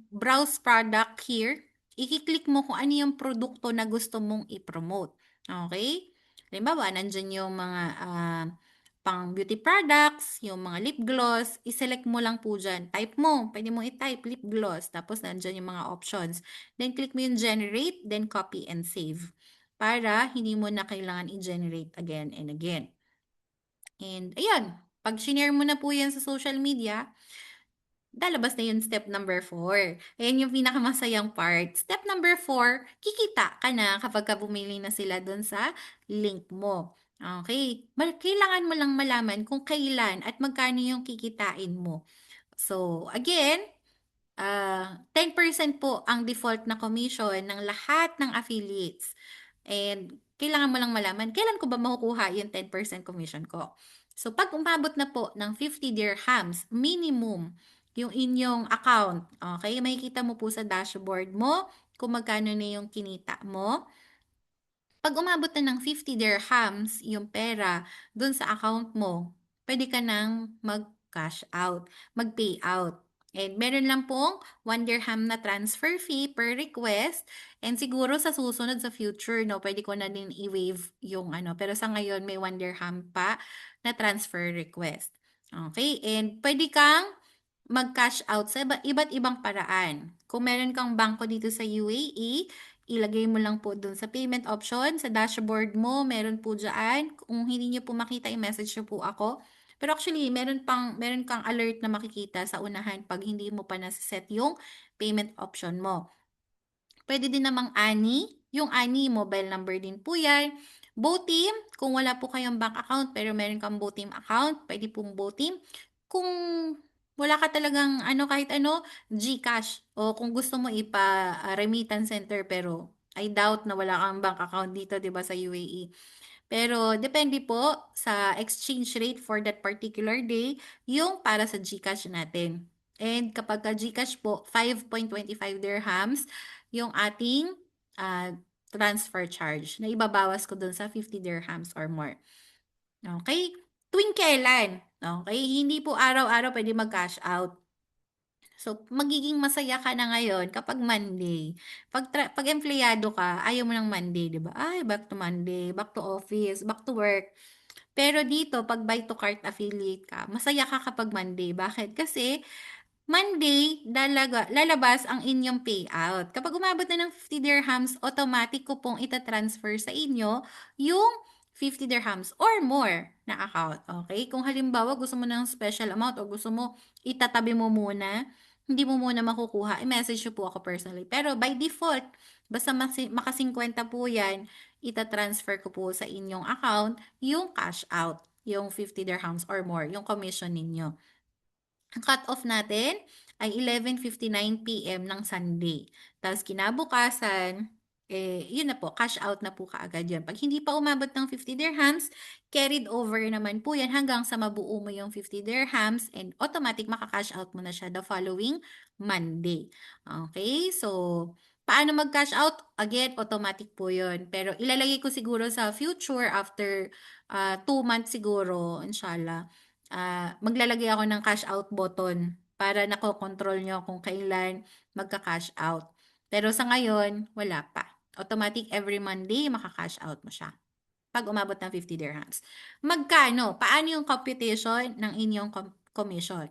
browse product here, i-click mo kung ano yung produkto na gusto mong i-promote. Okay? Halimbawa, nandiyan yung mga pang beauty products, yung mga lip gloss, i-select mo lang po dyan. Type mo, pwede mo i-type lip gloss, tapos nandiyan yung mga options. Then click mo yung generate, then copy and save. Para hindi mo na kailangan i-generate again and again. And ayan, pag shinare mo na po yan sa social media, lalabas na yun step number 4. Ayan yung pinakamasayang part. Step number 4, kikita ka na kapag ka bumili na sila dun sa link mo. Okay? Kailangan mo lang malaman kung kailan at magkano yung kikitain mo. So, again, 10% po ang default na commission ng lahat ng affiliates. And kailangan mo lang malaman, kailan ko ba makukuha yung 10% commission ko? So, pag umabot na po ng 50 dirhams, minimum, yung inyong account, okay? Makikita mo po sa dashboard mo kung magkano na yung kinita mo. Pag umabot na ng 50 dirhams yung pera dun sa account mo, pwede ka nang mag-cash out, mag-pay out. And meron lang pong 1 dirham na transfer fee per request. And siguro sa susunod sa future, no, pwede ko na din i-waive yung ano. Pero sa ngayon, may 1 dirham pa na transfer request. Okay? And pwede kang mag-cash out sa iba't ibang paraan. Kung meron kang bangko dito sa UAE, ilagay mo lang po dun sa payment option, sa dashboard mo, meron po dyan. Kung hindi niyo po makita, i-message niyo po ako. Pero actually, meron kang alert na makikita sa unahan pag hindi mo pa nasa-set yung payment option mo. Pwede din namang ANI. Yung ANI, mobile number din po yan. Botim, kung wala po kayong bank account pero meron kang Botim account, pwede pong Botim. Kung wala ka talagang ano kahit ano, GCash o kung gusto mo remittance center pero I doubt na wala kang bank account dito, 'di ba, sa UAE. Pero depende po sa exchange rate for that particular day, yung para sa GCash natin. And kapag ka GCash po, 5.25 dirhams yung ating ah, transfer charge na ibabawas ko dun sa 50 dirhams or more. Okay? Tuwing kailan? Okay? Hindi po araw-araw pwede mag-cash out. So, magiging masaya ka na ngayon kapag Monday. Pag empleyado ka, ayaw mo ng Monday, di ba? Ay, back to Monday, back to office, back to work. Pero dito, pag buy to cart affiliate ka, masaya ka kapag Monday. Bakit? Kasi Monday, lalabas ang inyong payout. Kapag umabot na ng 50 dirhams, automatic ko pong itatransfer sa inyo yung 50 dirhams or more na account. Okay? Kung halimbawa gusto mo ng special amount o gusto mo itatabi mo muna, hindi mo muna makukuha, i-message nyo po ako personally. Pero by default, basta maka 50 po yan, itatransfer ko po sa inyong account yung cash out, yung 50 dirhams or more, yung commission ninyo. Ang cut-off natin ay 11:59 PM ng Sunday. Tapos kinabukasan, yun na po, cash out na po kaagad yun. Pag hindi pa umabot ng 50 dirhams, carried over naman po yan hanggang sa mabuo mo yung 50 dirhams and automatic maka-cash out mo na siya the following Monday. Okay? So, paano mag-cash out? Again, automatic po yun. Pero ilalagay ko siguro sa future after 2 months siguro, inshallah, maglalagay ako ng cash out button para nakokontrol nyo kung kailan magka-cash out. Pero sa ngayon, wala pa. Automatic every Monday, maka-cash out mo siya. Pag umabot ng 50 dirhams. Magkano? Paano yung computation ng inyong commission?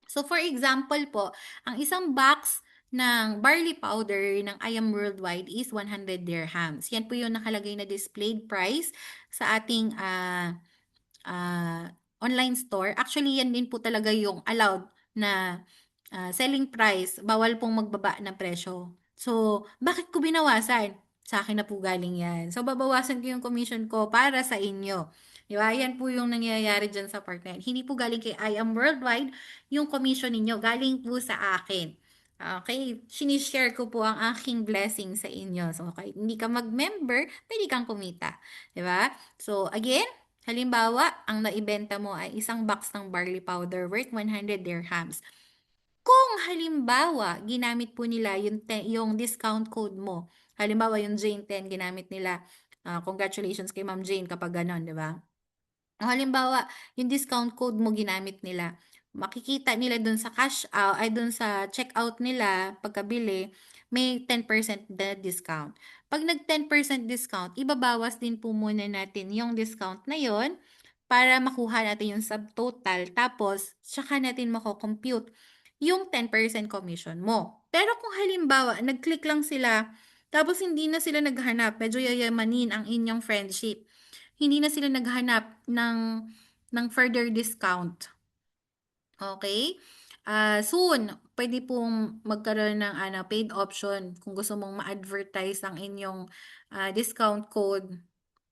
So for example po, ang isang box ng barley powder ng I Am Worldwide is 100 dirhams. Yan po yung nakalagay na displayed price sa ating online store. Actually, yan din po talaga yung allowed na selling price. Bawal pong magbaba ng presyo. So, bakit ko binawasan? Sa akin na po galing yan. So, babawasan ko yung commission ko para sa inyo. Di ba? Yan po yung nangyayari dyan sa part na yan. Hindi po galing kay I Am Worldwide yung commission ninyo. Galing po sa akin. Okay, sinishare ko po ang aking blessing sa inyo. So, okay, hindi ka mag-member, pwede kang kumita. Di ba? So, again, halimbawa, ang naibenta mo ay isang box ng barley powder worth 100 dirhams. Kung halimbawa, ginamit po nila yung discount code mo. Halimbawa, yung Jane 10 ginamit nila. Congratulations kay Ma'am Jane kapag ganon, di ba? O halimbawa, yung discount code mo ginamit nila. makikita nila dun sa cash out ay dun sa checkout nila pagkabili, may 10% na discount. 'Pag nag 10% discount, ibabawas din po muna natin yung discount na yon para makuha natin yung subtotal tapos tsaka natin mako-compute yung 10% commission mo. Pero kung halimbawa nag-click lang sila tapos hindi na sila naghanap, medyo yayamanin ang inyong friendship. Hindi na sila naghanap ng further discount. Okay? Soon, pwede pong magkaroon ng ano, paid option kung gusto mong ma-advertise ang inyong discount code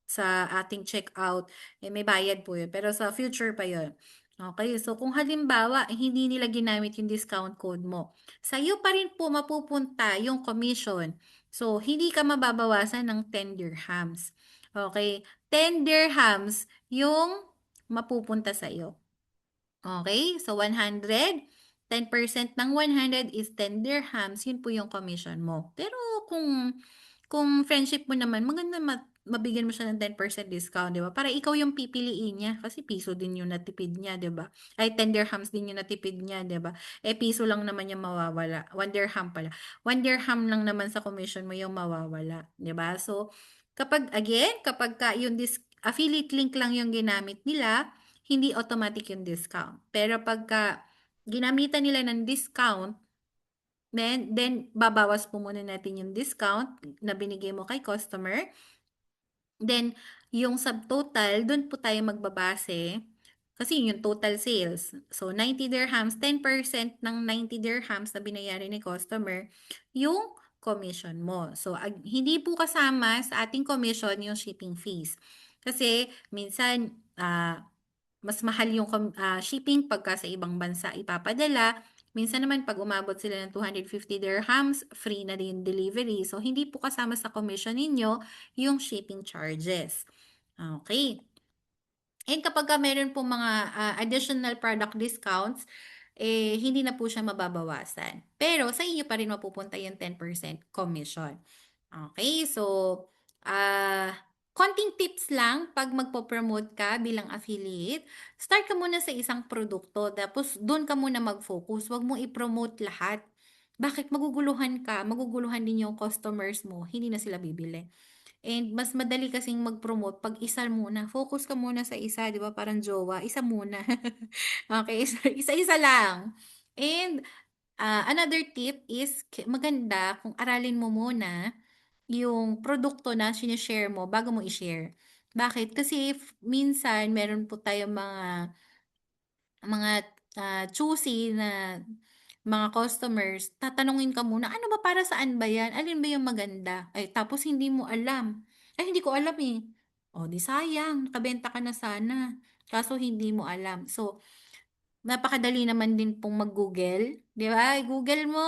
sa ating checkout, eh, may bayad po yun. Pero sa future pa yun. Okay, so kung halimbawa, eh, hindi nila ginamit yung discount code mo, sa'yo pa rin po mapupunta yung commission. So, hindi ka mababawasan ng 10 dirhams. Okay, 10 dirhams yung mapupunta sa'yo. Okay, so 100, 10% ng 100 is 10 dirhams, yun po yung commission mo. Pero kung friendship mo naman, maganda mabigyan mo siya ng 10% discount, 'di ba? Para ikaw yung pipiliin niya kasi piso din yung natipid niya, 'di ba? Ay 10 dirhams din yung natipid niya, 'di ba? Eh piso lang naman yung mawawala. 1 dirham pala. 1 dirham lang naman sa commission mo yung mawawala, 'di ba? So kapag ka yung affiliate link lang yung ginamit nila, hindi automatic yung discount. Pero pagka ginamitan nila ng discount, then babawas po muna natin yung discount na binigay mo kay customer. Then, yung subtotal, dun po tayo magbabase. Kasi yun yung total sales. So, 90 dirhams, 10% ng 90 dirhams na binayari ni customer, yung commission mo. So, hindi po kasama sa ating commission yung shipping fees. Kasi, minsan, mas mahal yung shipping pagka sa ibang bansa ipapadala. Minsan naman pag umabot sila ng 250 dirhams, free na din delivery. So, hindi po kasama sa commission ninyo yung shipping charges. Okay. And kapag meron po mga additional product discounts, eh, hindi na po siya mababawasan. Pero sa inyo pa rin mapupunta yung 10% commission. Okay, so, ah, konting tips lang 'pag magpo-promote ka bilang affiliate, start ka muna sa isang produkto tapos dun ka muna mag-focus, 'wag mong i-promote lahat. Bakit? Maguguluhan din yung customers mo, hindi na sila bibili. And mas madali kasing mag-promote 'pag isa muna, focus ka muna sa isa, 'di ba parang jowa, isa muna. Okay, isa-isa lang. And, another tip is maganda kung aralin mo muna yung produkto na shine-share mo bago mo i-share. Bakit? Kasi minsan meron po tayong mga, choosy na mga customers, tatanungin ka muna, "Ano ba, para saan ba 'yan? Alin ba yung maganda?" Ay tapos hindi mo alam. "Ay hindi ko alam, eh." Oh, 'di sayang, nakabenta ka na sana, kaso hindi mo alam. So, napakadali naman din pong mag-Google, 'di ba? I-Google mo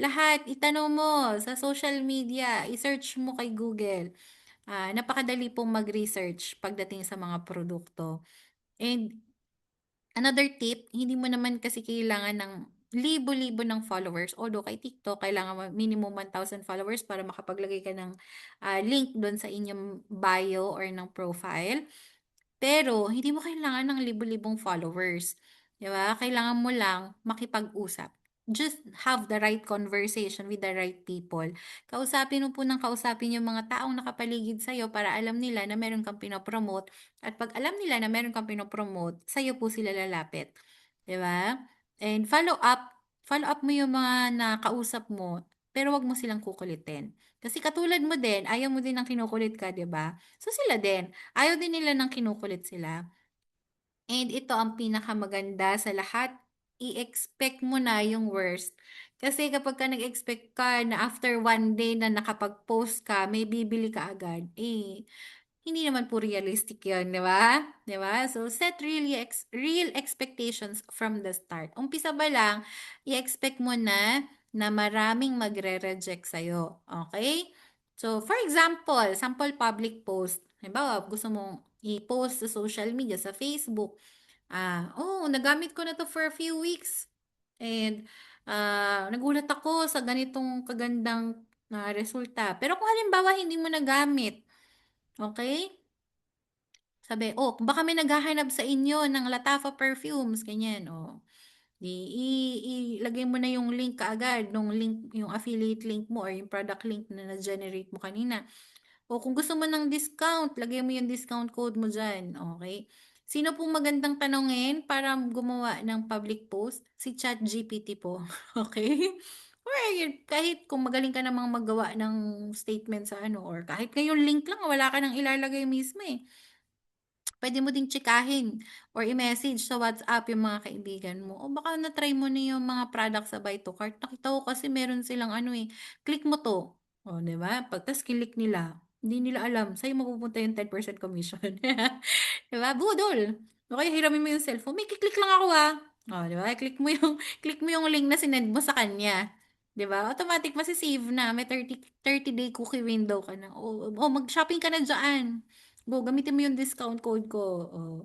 lahat, itanong mo sa social media, i-search mo kay Google. Napakadali pong mag-research pagdating sa mga produkto. And another tip, hindi mo naman kasi kailangan ng libo-libo ng followers. Although kay TikTok, kailangan mo minimum 1,000 followers para makapaglagay ka ng link doon sa inyong bio or ng profile. Pero hindi mo kailangan ng libo-libong followers, 'di ba? Kailangan mo lang makipag-usap. Just have the right conversation with the right people. Kausapin mo po ng kausapin yung mga taong nakapaligid sa'yo para alam nila na meron kang pino-promote at 'pag alam nila na meron kang pino-promote, sa'yo po sila lalapit, 'di ba? And follow up mo yung mga nakausap mo, pero 'wag mo silang kukulitin. Kasi katulad mo din, ayaw mo din ng kinukulit ka, 'di ba? So sila din, ayaw din nila ng kinukulit sila. And ito ang pinakamaganda sa lahat, i-expect mo na yung worst. Kasi kapag ka nag-expect ka na after 1 day na nakapag-post ka, may bibili ka agad, eh, hindi naman po realistic 'yun, 'di ba? 'Di ba? So, set real expectations from the start. Umpisa pa lang, i-expect mo na maraming magre-reject sa'yo, okay? So, for example, sample public post. Halimbawa, gusto mong i-post sa social media, sa Facebook, "Oh, nagamit ko na 'to for a few weeks and, nagulat ako sa ganitong kagandang, resulta." Pero kung halimbawa hindi mo nagamit, okay? Sabi, "Oh, baka may naghahanap sa inyo ng Latafa perfumes," ganyan, oh. 'Di ilagay mo na yung link kaagad nung link yung affiliate link mo or yung product link na na-generate mo kanina. O kung gusto mo ng discount, lagay mo yung discount code mo diyan, okey? Sino pong magandang tanungin para gumawa ng public post? Si ChatGPT po, okey? Or kahit kung magaling ka namang maggawa ng statement sa ano or kahit nga yung link lang wala ka ng ilalagay mismo, eh. Puwede mo ding tsikahin or i-message sa WhatsApp yung mga kaibigan mo, "O baka na-try mo na yung mga product sa Buy to Cart, nakita ko kasi meron silang ano, eh, click mo 'to." Oh, 'di ba? 'Pag ta's klick nila, hindi nila alam sa'yo mapupunta yung 10% commission. 'Di ba, budol. O kaya hiramin mo yung cellphone, "May ki-click lang ako, ah." Oh, 'di ba? Click mo yung click mo yung link na sinend mo sa kanya, 'di ba? Automatic mase-save na, may 30-day cookie window ka na, "Oh, mag-shopping ka na diyaan." Go, gamitin mo yung discount code ko, oh.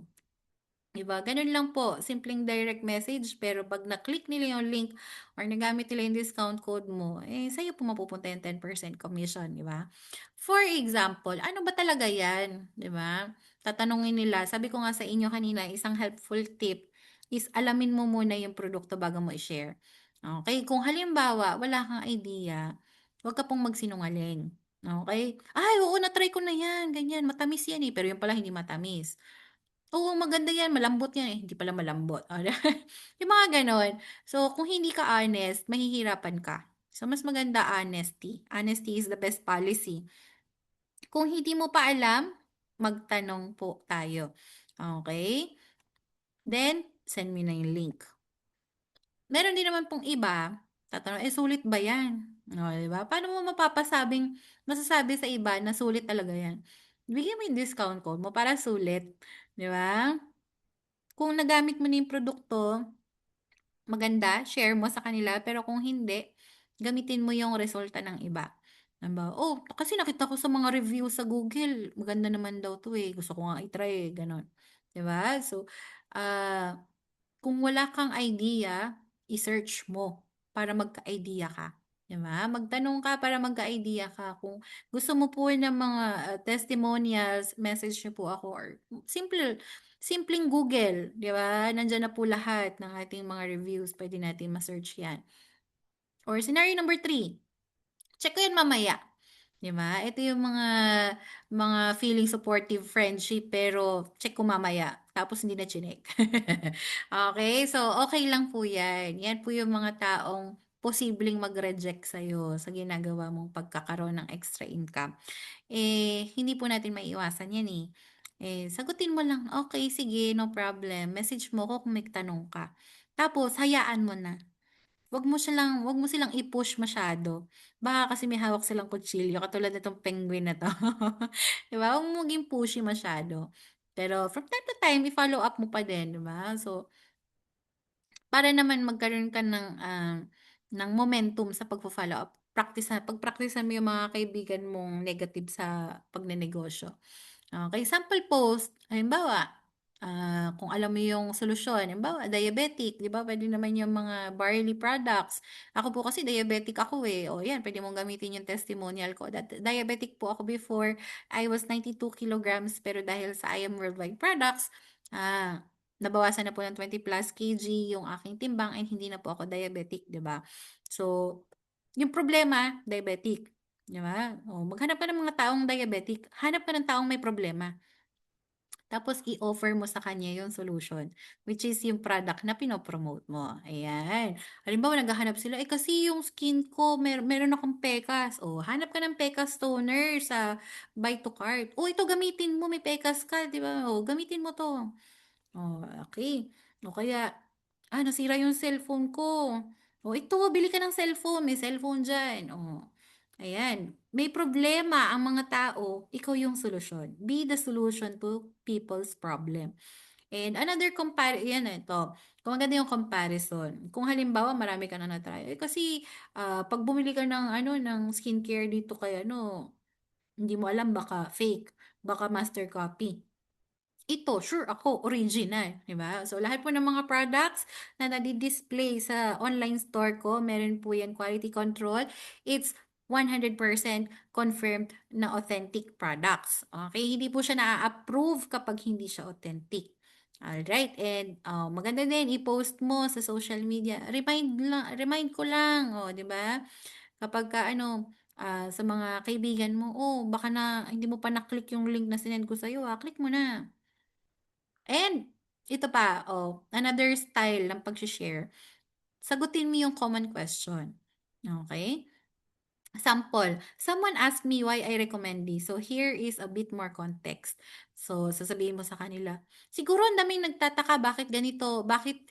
'Di ba, gano'n lang po, simpleng direct message pero 'pag na-click nila yung link or nagamit nila yung discount code mo, eh, sa'yo po mapupunta yung 10% commission, 'di ba? For example, ano ba talaga 'yan, 'di ba? Tatanungin nila, sabi ko nga sa inyo kanina, isang helpful tip is alamin mo muna yung produkto bago mo i-share. Okey, kung halimbawa wala kang idea, huwag ka pong magsinungaling, okey? "Ay, oo, na-try ko na 'yan, ganyan, matamis 'yan, eh." Pero yun pala hindi matamis. Oo, maganda 'yan, malambot 'yan, eh, hindi pala malambot, oh, yung mga gano'n. So, kung hindi ka honest, mahihirapan ka. So, mas maganda honesty. Honesty is the best policy. Kung hindi mo pa alam, magtanong po tayo, okey? Then, send me na yung link. Meron din naman pong iba, tatanong, "Eh, sulit ba 'yan?" Oh, 'di ba? Paano mo masasabi sa iba na sulit talaga 'yan? Bigyan mo yung discount code mo para sulit, 'di ba? Kung nagamit mo na yung produkto, maganda, share mo sa kanila, pero kung hindi, gamitin mo yung resulta ng iba. Halimbawa, "Oh, kasi nakita ko sa mga review sa Google, maganda naman daw 'to, eh, gusto ko nga i-try, eh." Gano'n, 'di ba? So, ah kung wala kang idea, i-search mo para magka-idea ka, 'di ba? Magtanong ka para magka-idea ka. Kung gusto mo po ng mga, testimonials, message niyo po ako or simpleng Google, 'di ba? Nandiyan na po lahat ng ating mga reviews, puwede natin ma-search 'yan. Or scenario number 3. Check ko 'yan mamaya, 'di ba? Ito yung mga feeling supportive friendship pero check ko mamaya, tapos hindi na chineck. Okey, so okey lang po 'yan. 'Yan po yung mga taong posibleng mag-reject sa'yo sa ginagawa mong pagkakaroon ng extra income. Eh, hindi po natin maiiwasan 'yan, eh. Eh, sagutin mo lang, "Okey, sige, no problem." Message mo ko kung may tanong ka. Tapos hayaan mo na. Wag mo silang i-push masyado. Baka kasi may hawak silang kutsilyo katulad nitong penguin na 'to. 'Di ba, wag mo maging pushy masyado. Pero from time to time i-follow up mo pa din, 'di ba? So, para naman magkaroon ka ng momentum sa pagfo-follow up, pagpraktisan mo yung mga kaibigan mong negative sa pagnenegosyo. Okey, sample post, halimbawa, kung alam mo yung solusyon, halimbawa diabetic, 'di ba puwede naman yung mga barley products. Ako po kasi diabetic ako, eh, oh 'yan puwede mong gamitin yung testimonial ko that diabetic po ako before. I was 92 kilograms pero dahil sa I Am Worldwide products, nabawasan na po ng 20+ kg yung aking timbang and hindi na po ako diabetic, 'di ba? So, yung problema, diabetic. 'Di ba? Oh, maghanap ka ng mga taong diabetic, hanap ka ng taong may problema. Tapos i-offer mo sa kanya yung solution, which is yung product na pino-promote mo, ayan. Halimbawa naghahanap sila, "Eh, kasi yung skin ko meron akong pekas." Oh, hanap ka ng pekas toner sa Buy to Cart. "Oh, ito gamitin mo, may pekas ka, 'di ba? Oh, gamitin mo 'to." Oh, okey. O kaya, nasira yung cellphone ko. Oh, ito bili ka ng cellphone, may cellphone diyan. Oh, ayan. May problema ang mga tao, ikaw yung solusyon. Be the solution to people's problem. And another 'yan ito, kung maganda yung comparison. Kung halimbawa marami ka na na-try, eh, kasi, 'pag bumili ka ng ano, ng skincare dito kay ano, hindi mo alam baka fake, baka master copy. Ito, sure ako, original, 'di ba? So, lahat po ng mga products na nadi-display sa online store ko, meron po 'yan quality control. It's 100% confirmed na authentic products. Okay? Hindi po siya na-approve kapag hindi siya authentic. Alright, and maganda din i-post mo sa social media. Remind ko lang, 'di ba? Kapag ka sa mga kaibigan mo, baka na hindi mo pa na-click yung link na sinend ko sa'yo, click mo na. And ito pa, another style ng pag-share, sagutin mo yung common question. Okay? Sample, someone asked me why I recommend this. So, here is a bit more context. So, sasabihin mo sa kanila, siguro ang daming nagtataka bakit ganito, bakit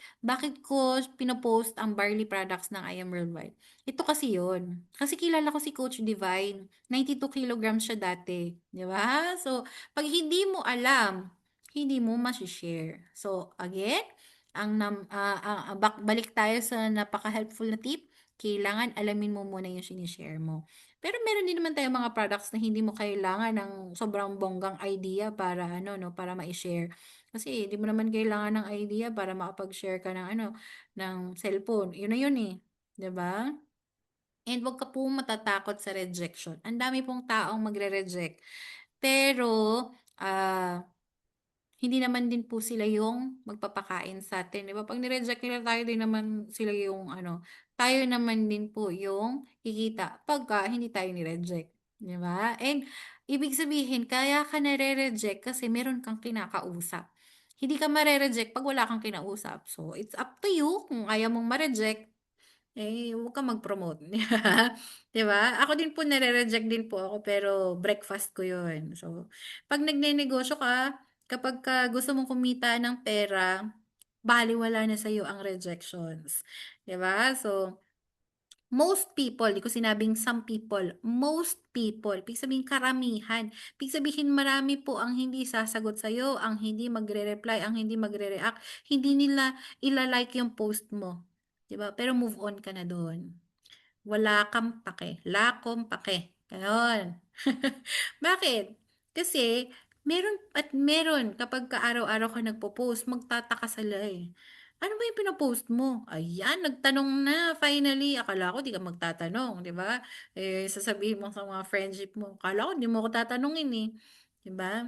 ko pinopost ang barley products ng I Am Worldwide. Ito kasi yun. Kasi kilala ko si Coach Divine. 92 kilograms siya dati. Di ba? So, pag hindi mo alam, hindi mo share. So, again, balik tayo sa napaka-helpful na tip, kailangan alamin mo muna yung sinishare mo. Pero meron din naman tayong mga products na hindi mo kailangan ng sobrang bonggang idea para para mai-share. Kasi hindi mo naman kailangan ng idea para makapag-share ka ng ng cellphone. Yun na yun eh, 'di ba? And wag ka po matatakot sa rejection. Ang dami pong taong magre-reject. Pero ah hindi naman din po sila yung magpapakain sa'tin, 'di ba? 'Pag ni-reject nila tayo, din naman sila yung tayo naman din po yung kikita pagka hindi tayo ni-reject, 'di ba? And ibig sabihin kaya ka nare-reject kasi meron kang kinakausap. Hindi ka mare-reject 'pag wala kang kinausap. So, it's up to you kung ayaw mong ma-reject, huwag kang mag-promote, 'di ba? Ako din po nare-reject din po ako pero breakfast ko 'yun. So, 'pag nagnenegosyo ka, kapagka gusto mong kumita ng pera, balewala na sa'yo ang rejections, 'di ba? So, most people, di ko sinabing some people, most people, ibig sabihin karamihan, ibig sabihin marami po ang hindi sasagot sa'yo, ang hindi magre-reply, ang hindi magre-react, hindi nila ila-like yung post mo, 'di ba? Pero move on ka na do'n. Wala kang pake, wala akong pake, gano'n. Bakit? Kasi meron at meron kapagka araw-araw ka nagpo-post, magtataka sila, eh. "Ano ba yung pino-post mo?" Ayan, nagtanong na finally. Akala ko 'di ka magtatanong, 'di ba? Sasabihin mo sa mga friendship mo, "Akala ko hindi mo ako tatanungin, eh." 'Di ba?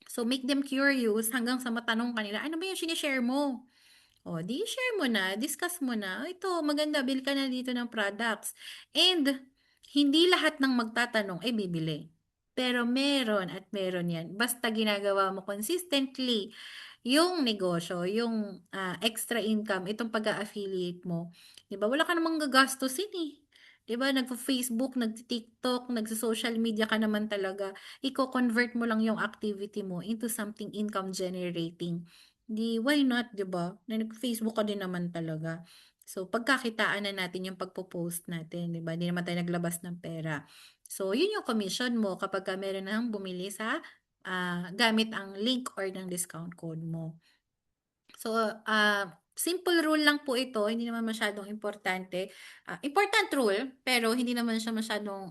So, make them curious hanggang sa matanong ka nila, "Ano ba yung shine-share mo?" O, 'di share mo na, discuss mo na, "Ito maganda, bili ka na dito ng products." And hindi lahat ng magtatanong ay bibili. Pero meron at meron 'yan, basta ginagawa mo consistently yung negosyo, yung extra income, itong pag-a-affiliate mo. 'Di ba, wala ka namang gagastusin, eh. 'Di ba, nagfa-Facebook, nagti-TikTok, nagso-social media ka naman talaga, iko-convert mo lang yung activity mo into something income generating. 'Di why not, 'di ba? Na nag-Facebook ka din naman talaga. So, pagkakitaan na natin yung pagpo-post natin, 'di ba? Hindi naman tayo naglabas ng pera. So, yun yung commission mo kapagka meron ng bumili sa gamit ang link or ng discount code mo. So, simple rule lang po ito, hindi naman masyadong importante. Important rule, pero hindi naman siya masyadong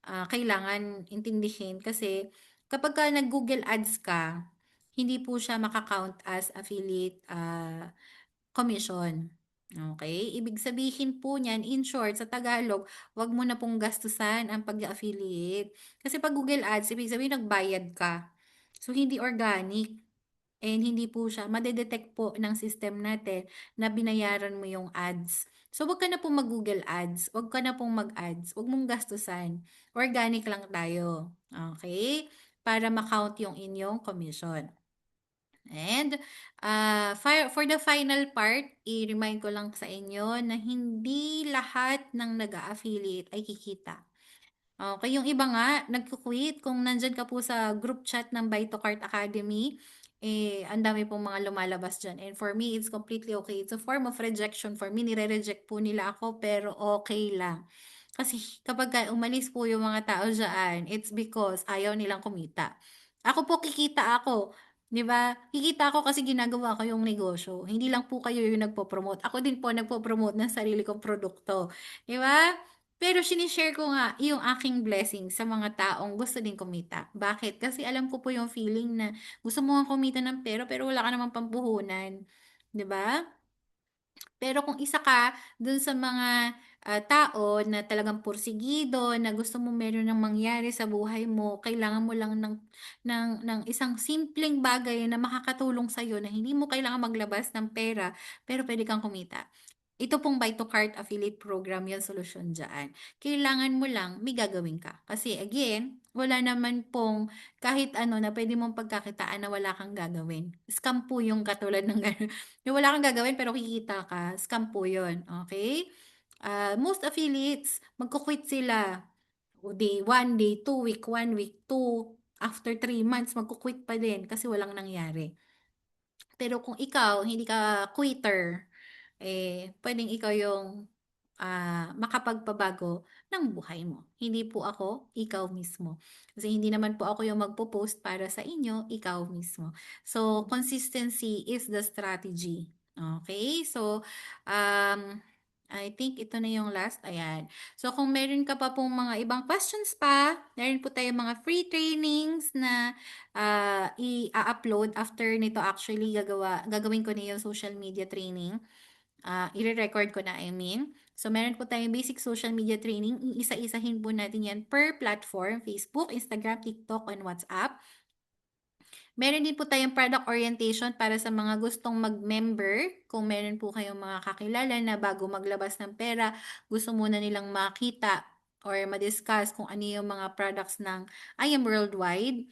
kailangan intindihin kasi kapagka nag-Google Ads ka, hindi po siya maka-count as affiliate commission. Okay? Ibig sabihin po niyan, in short, sa Tagalog, wag mo na pong gastusan ang pag-a-affiliate. Kasi 'pag Google Ads, ibig sabihin nagbayad ka. So, hindi organic. And hindi po siya made-detect po ng system natin na binayaran mo yung ads. So, wag ka na pong mag-Google Ads, wag ka na pong mag-ads, wag mong gastusan. Organic lang tayo, okay? Para ma-count yung inyong commission. And for the final part, i-remind ko lang sa inyo na hindi lahat ng nag-a-affiliate ay kikita. Okay, yung iba nga nagku-quit kung nandiyan ka po sa group chat ng Buy to Cart Academy, ang dami pong mga lumalabas diyan and for me, it's completely okay. It's a form of rejection for me, nire-reject po nila ako pero okay lang. Kasi kapagka umalis po yung mga tao diyan, it's because ayaw nilang kumita. Ako po kikita ako, 'di ba? Kikita ako kasi ginagawa ko yung negosyo, hindi lang po kayo yung nagpo-promote. Ako din po nagpo-promote ng sarili kong produkto, 'di ba? Pero shine-share ko nga yung aking blessing sa mga taong gusto din kumita. Bakit? Kasi alam ko po yung feeling na gusto mo ngang kumita ng pera pero wala ka namang pampuhunan, 'di ba? Pero kung isa ka dun sa mga tao na talagang pursigido, na gusto mo meron ng mangyari sa buhay mo, kailangan mo lang ng isang simpleng bagay na makakatulong sa'yo na hindi mo kailangan maglabas ng pera, pero puwede kang kumita. Ito pong Buy to Cart affiliate program, yung solusyon diyan. Kailangan mo lang may gagawin ka. Kasi again, wala naman pong kahit ano na puwede mong pagkakitaan na wala kang gagawin. Scam po yung katulad ng gano'n, yung wala kang gagawin pero kikita ka, scam po yun, okey? Most affiliates magku-quit sila. O day 1, day 2, week 1, week 2, after 3 months magku-quit pa din kasi walang nangyari. Pero kung ikaw hindi ka quitter, puwedeng ikaw yung, makapagpabago ng buhay mo. Hindi po ako, ikaw mismo. Kasi hindi naman po ako yung magpo-post para sa inyo, ikaw mismo. So, consistency is the strategy. Okay. So, um, I think ito na yung last, ayan. So, kung meron ka pa pong mga ibang questions pa, meron po tayong mga free trainings na i-upload after nito actually gagawin ko na yung social media training. Ire-record ko na, I mean. So, meron po tayong basic social media training. Iisa-isahin po natin yan per platform, Facebook, Instagram, TikTok, and WhatsApp. Meron din po tayong product orientation para sa mga gustong mag-member. Kung meron po kayong mga kakilala na bago maglabas ng pera, gusto muna nilang makita or ma-discuss kung ano yung mga products ng I Am Worldwide.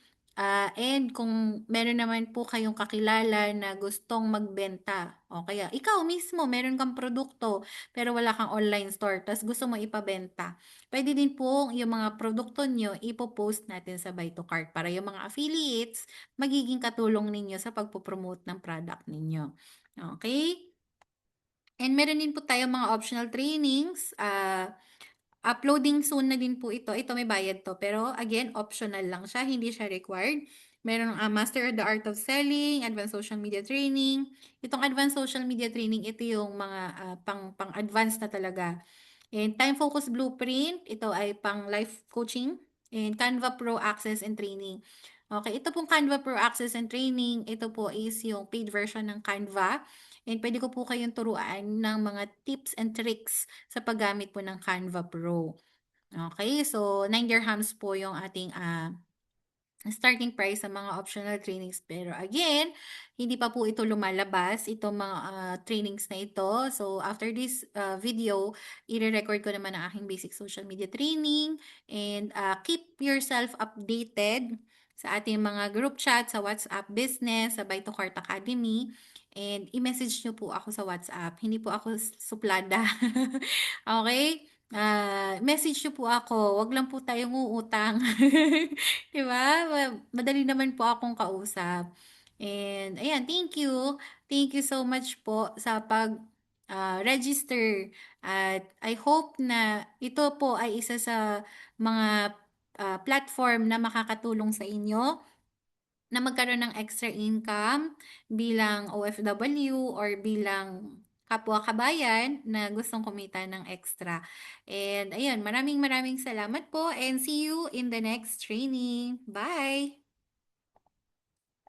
And kung meron naman po kayong kakilala na gustong magbenta o kaya ikaw mismo meron kang produkto pero wala kang online store tapos gusto mo ipabenta, pwede din po yung mga produkto nyo ipo-post natin sa Buy to Cart para yung mga affiliates magiging katulong ninyo sa pagpo-promote ng product ninyo. Okay? And meron din po tayong mga optional trainings. Uploading soon na din po ito. Ito may bayad to. Pero again, optional lang siya. Hindi siya required. Meron Master the Art of Selling, Advanced Social Media Training. Itong Advanced Social Media Training, ito yung mga pang-advanced na talaga. And Time Focus Blueprint, ito ay pang life coaching. And Canva Pro Access and Training. Okay, ito pong Canva Pro Access and Training, ito po is yung paid version ng Canva. And pwede ko po kayong turuan ng mga tips and tricks sa paggamit po ng Canva Pro. Okay, so 9 dirhams po yung ating starting price sa mga optional trainings. Pero again, hindi pa po ito lumalabas, itong mga trainings na ito. So, after this video, i-record ko naman ang aking basic social media training. And keep yourself updated sa ating mga group chat, sa WhatsApp Business, sa Buy to Cart Academy. And i-message nyo po ako sa WhatsApp. Hindi po ako suplada. Okay? Message nyo po ako. Wag lang po tayong uutang. 'Di ba? Madali naman po akong kausap. And ayan, thank you. Thank you so much po sa register. At I hope na ito po ay isa sa mga platform na makakatulong sa inyo na magkaroon ng extra income bilang OFW or bilang kapwa-kabayan na gustong kumita ng extra. And ayun, maraming maraming salamat po and see you in the next training. Bye!